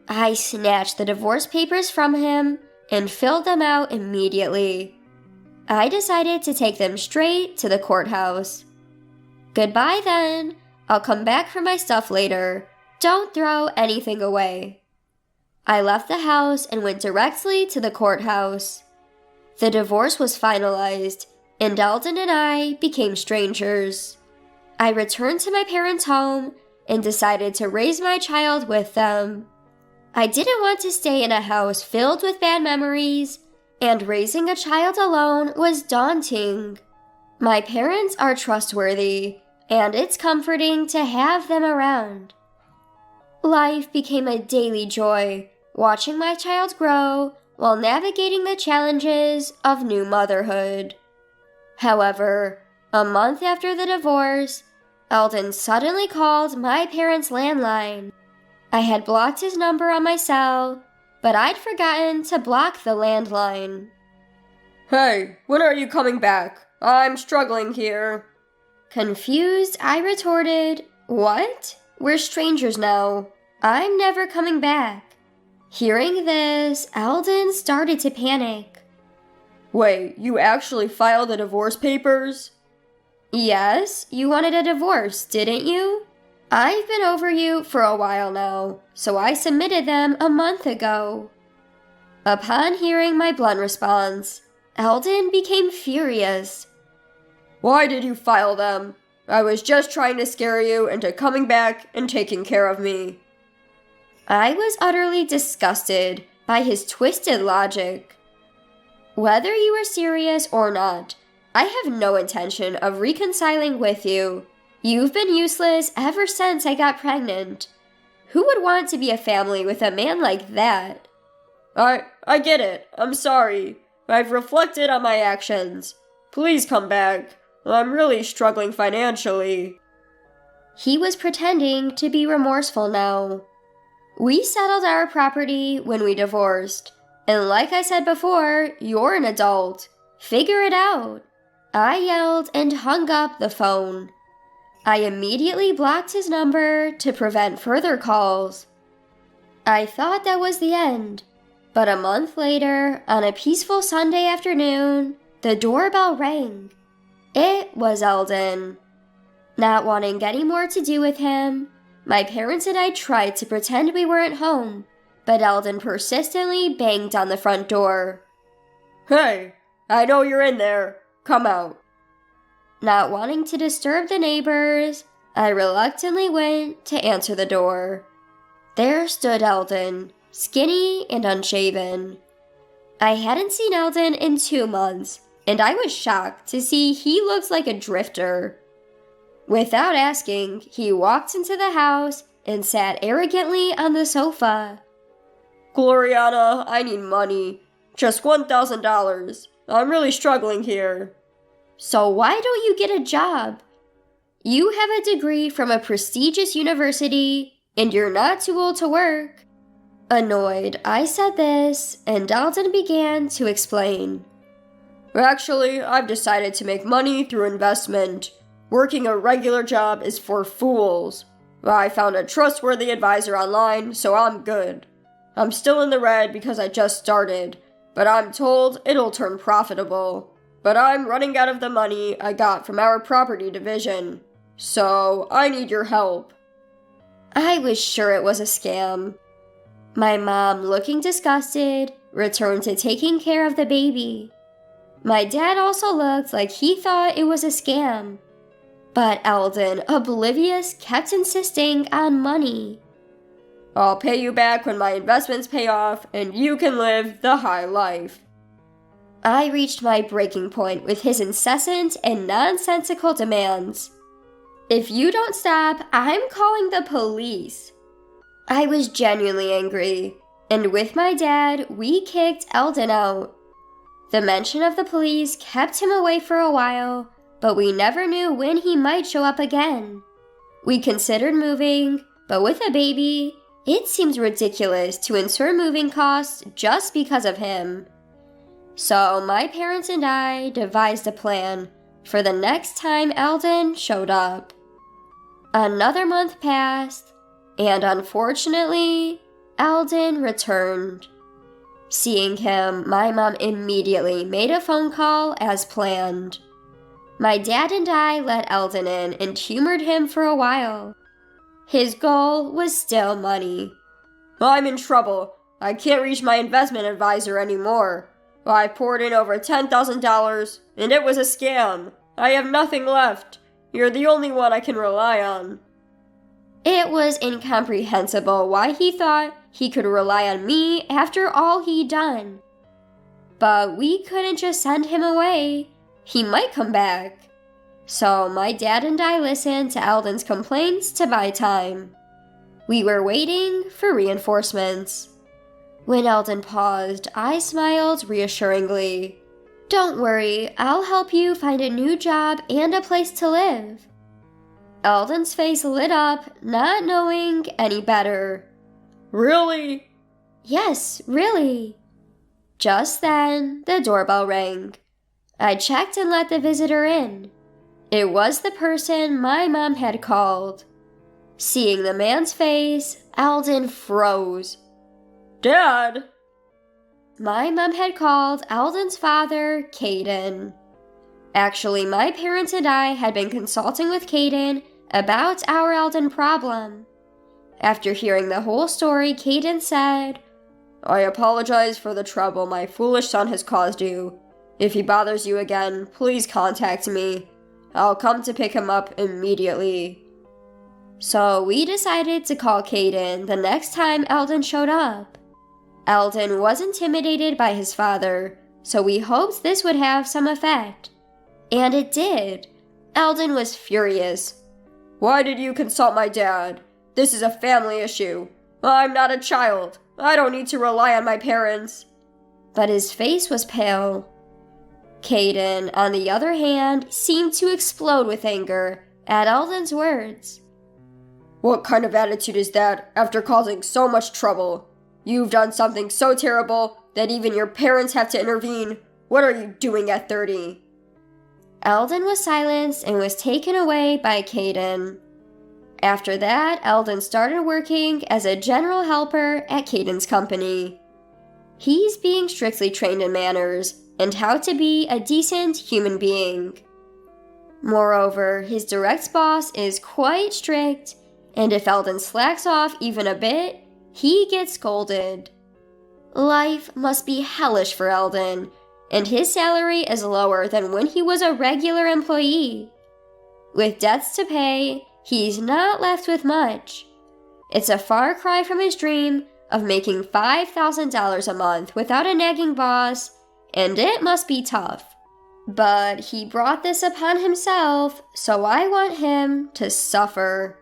I snatched the divorce papers from him and filled them out immediately. I decided to take them straight to the courthouse. Goodbye then. I'll come back for my stuff later. Don't throw anything away. I left the house and went directly to the courthouse. The divorce was finalized, and Eldon and I became strangers. I returned to my parents' home and decided to raise my child with them. I didn't want to stay in a house filled with bad memories, and raising a child alone was daunting. My parents are trustworthy, and it's comforting to have them around. Life became a daily joy watching my child grow while navigating the challenges of new motherhood. However, a month after the divorce, Eldon suddenly called my parents' landline. I had blocked his number on my cell, but I'd forgotten to block the landline. Hey, when are you coming back? I'm struggling here. Confused, I retorted, "What? We're strangers now. I'm never coming back." Hearing this, Eldon started to panic. Wait, you actually filed the divorce papers? Yes, you wanted a divorce, didn't you? I've been over you for a while now, so I submitted them a month ago. Upon hearing my blunt response, Eldon became furious. Why did you file them? I was just trying to scare you into coming back and taking care of me. I was utterly disgusted by his twisted logic. Whether you were serious or not, I have no intention of reconciling with you. You've been useless ever since I got pregnant. Who would want to be a family with a man like that? I get it. I'm sorry. I've reflected on my actions. Please come back. I'm really struggling financially. He was pretending to be remorseful now. We settled our property when we divorced, and like I said before, you're an adult. Figure it out. I yelled and hung up the phone. I immediately blocked his number to prevent further calls. I thought that was the end, but a month later, on a peaceful Sunday afternoon, the doorbell rang. It was Eldon. Not wanting any more to do with him, my parents and I tried to pretend we weren't home, but Eldon persistently banged on the front door. Hey, I know you're in there. Come out. Not wanting to disturb the neighbors, I reluctantly went to answer the door. There stood Eldon, skinny and unshaven. I hadn't seen Eldon in 2 months, and I was shocked to see he looked like a drifter. Without asking, he walked into the house and sat arrogantly on the sofa. Gloriana, I need money. Just $1,000. I'm really struggling here. So why don't you get a job? You have a degree from a prestigious university, and you're not too old to work. Annoyed, I said this, and Eldon began to explain. Actually, I've decided to make money through investment. Working a regular job is for fools. I found a trustworthy advisor online, so I'm good. I'm still in the red because I just started, but I'm told it'll turn profitable. But I'm running out of the money I got from our property division, so I need your help. I was sure it was a scam. My mom, looking disgusted, returned to taking care of the baby. My dad also looked like he thought it was a scam. But Eldon, oblivious, kept insisting on money. I'll pay you back when my investments pay off and you can live the high life. I reached my breaking point with his incessant and nonsensical demands. If you don't stop, I'm calling the police. I was genuinely angry, and with my dad, we kicked Eldon out. The mention of the police kept him away for a while, but we never knew when he might show up again. We considered moving, but with a baby, it seemed ridiculous to incur moving costs just because of him. So my parents and I devised a plan for the next time Eldon showed up. Another month passed, and unfortunately, Eldon returned. Seeing him, my mom immediately made a phone call as planned. My dad and I let Eldon in and humored him for a while. His goal was still money. I'm in trouble. I can't reach my investment advisor anymore. I poured in over $10,000, and it was a scam. I have nothing left. You're the only one I can rely on. It was incomprehensible why he thought he could rely on me after all he'd done. But we couldn't just send him away. He might come back. So my dad and I listened to Eldon's complaints to buy time. We were waiting for reinforcements. When Eldon paused, I smiled reassuringly. Don't worry, I'll help you find a new job and a place to live. Eldon's face lit up, not knowing any better. Really? Yes, really. Just then, the doorbell rang. I checked and let the visitor in. It was the person my mom had called. Seeing the man's face, Eldon froze. Dad! My mom had called Eldon's father, Caden. Actually, my parents and I had been consulting with Caden about our Eldon problem. After hearing the whole story, Caden said, I apologize for the trouble my foolish son has caused you. If he bothers you again, please contact me. I'll come to pick him up immediately. So we decided to call Caden the next time Eldon showed up. Eldon was intimidated by his father, so we hoped this would have some effect. And it did. Eldon was furious. Why did you consult my dad? This is a family issue. I'm not a child. I don't need to rely on my parents. But his face was pale. Caden, on the other hand, seemed to explode with anger at Eldon's words. What kind of attitude is that after causing so much trouble? You've done something so terrible that even your parents have to intervene. What are you doing at 30? Eldon was silenced and was taken away by Caden. After that, Eldon started working as a general helper at Caden's company. He's being strictly trained in manners and how to be a decent human being. Moreover, his direct boss is quite strict, and if Eldon slacks off even a bit, he gets scolded. Life must be hellish for Eldon, and his salary is lower than when he was a regular employee. With debts to pay, he's not left with much. It's a far cry from his dream of making $5,000 a month without a nagging boss, and it must be tough. But he brought this upon himself, so I want him to suffer.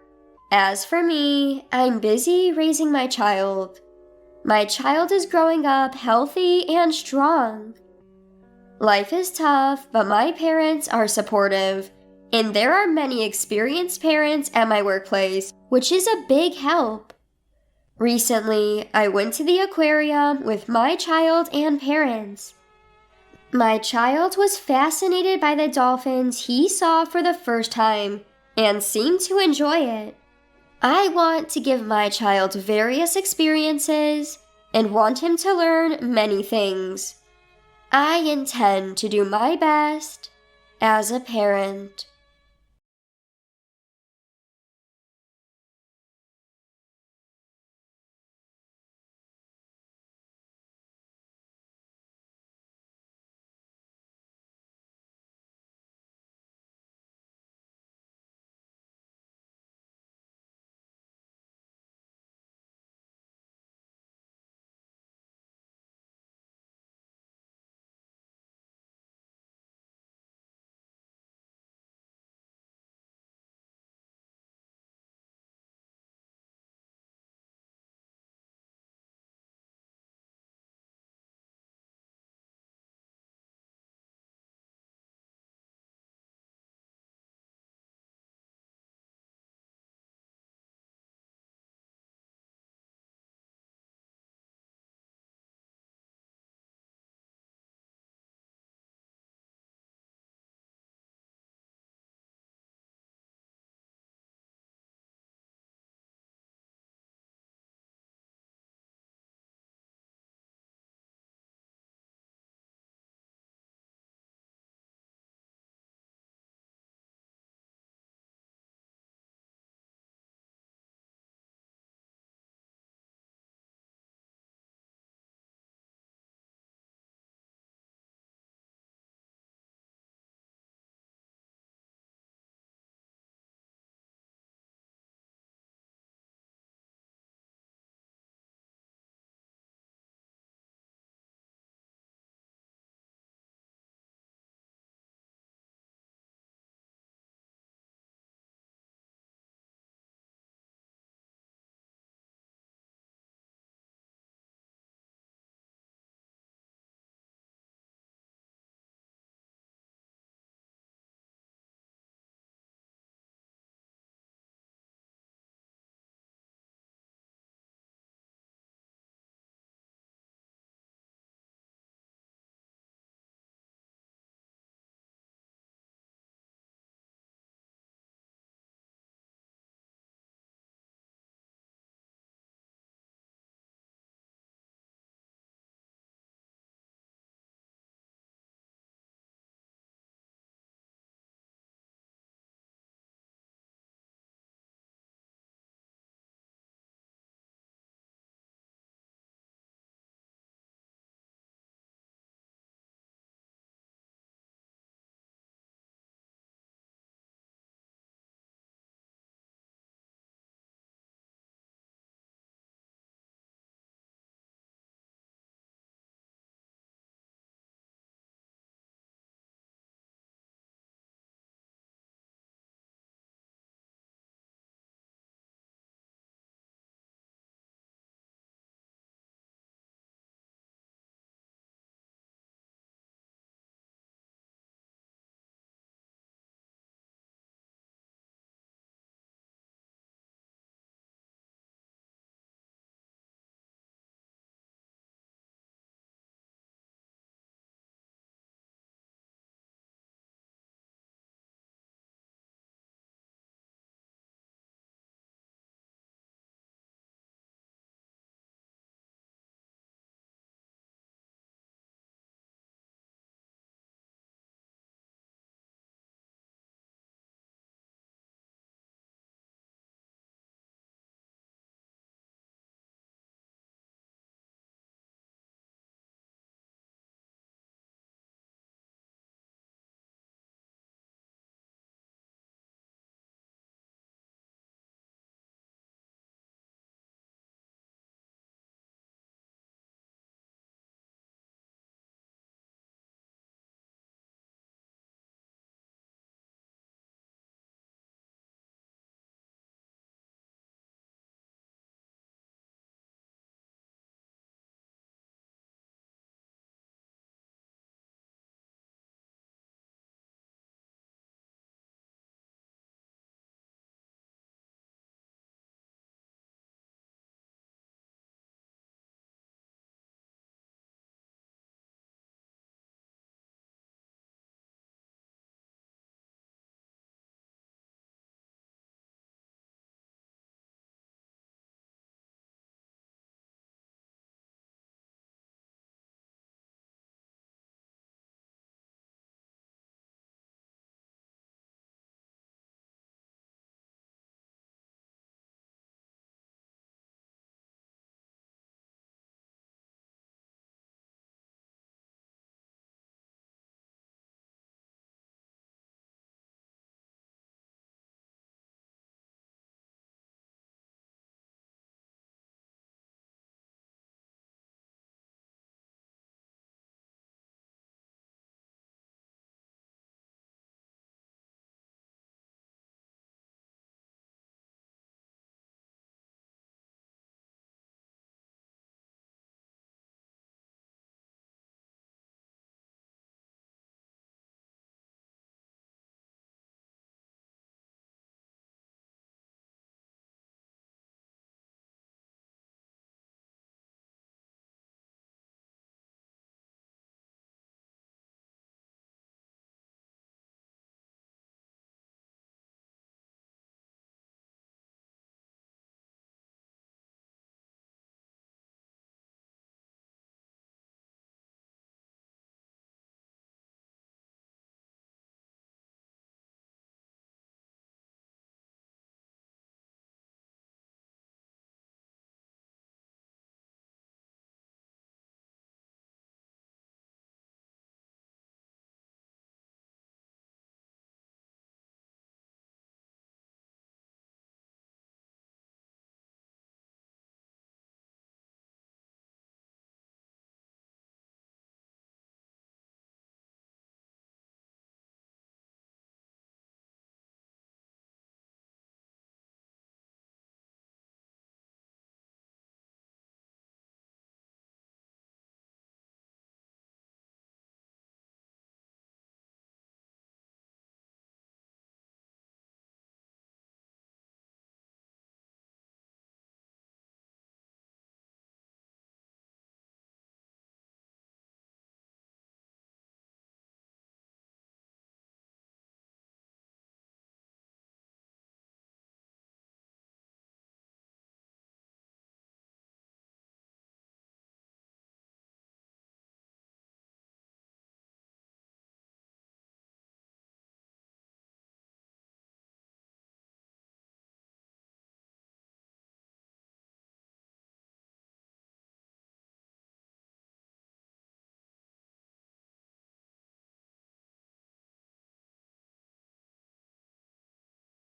As for me, I'm busy raising my child. My child is growing up healthy and strong. Life is tough, but my parents are supportive, and there are many experienced parents at my workplace, which is a big help. Recently, I went to the aquarium with my child and parents. My child was fascinated by the dolphins he saw for the first time and seemed to enjoy it. I want to give my child various experiences and want him to learn many things. I intend to do my best as a parent.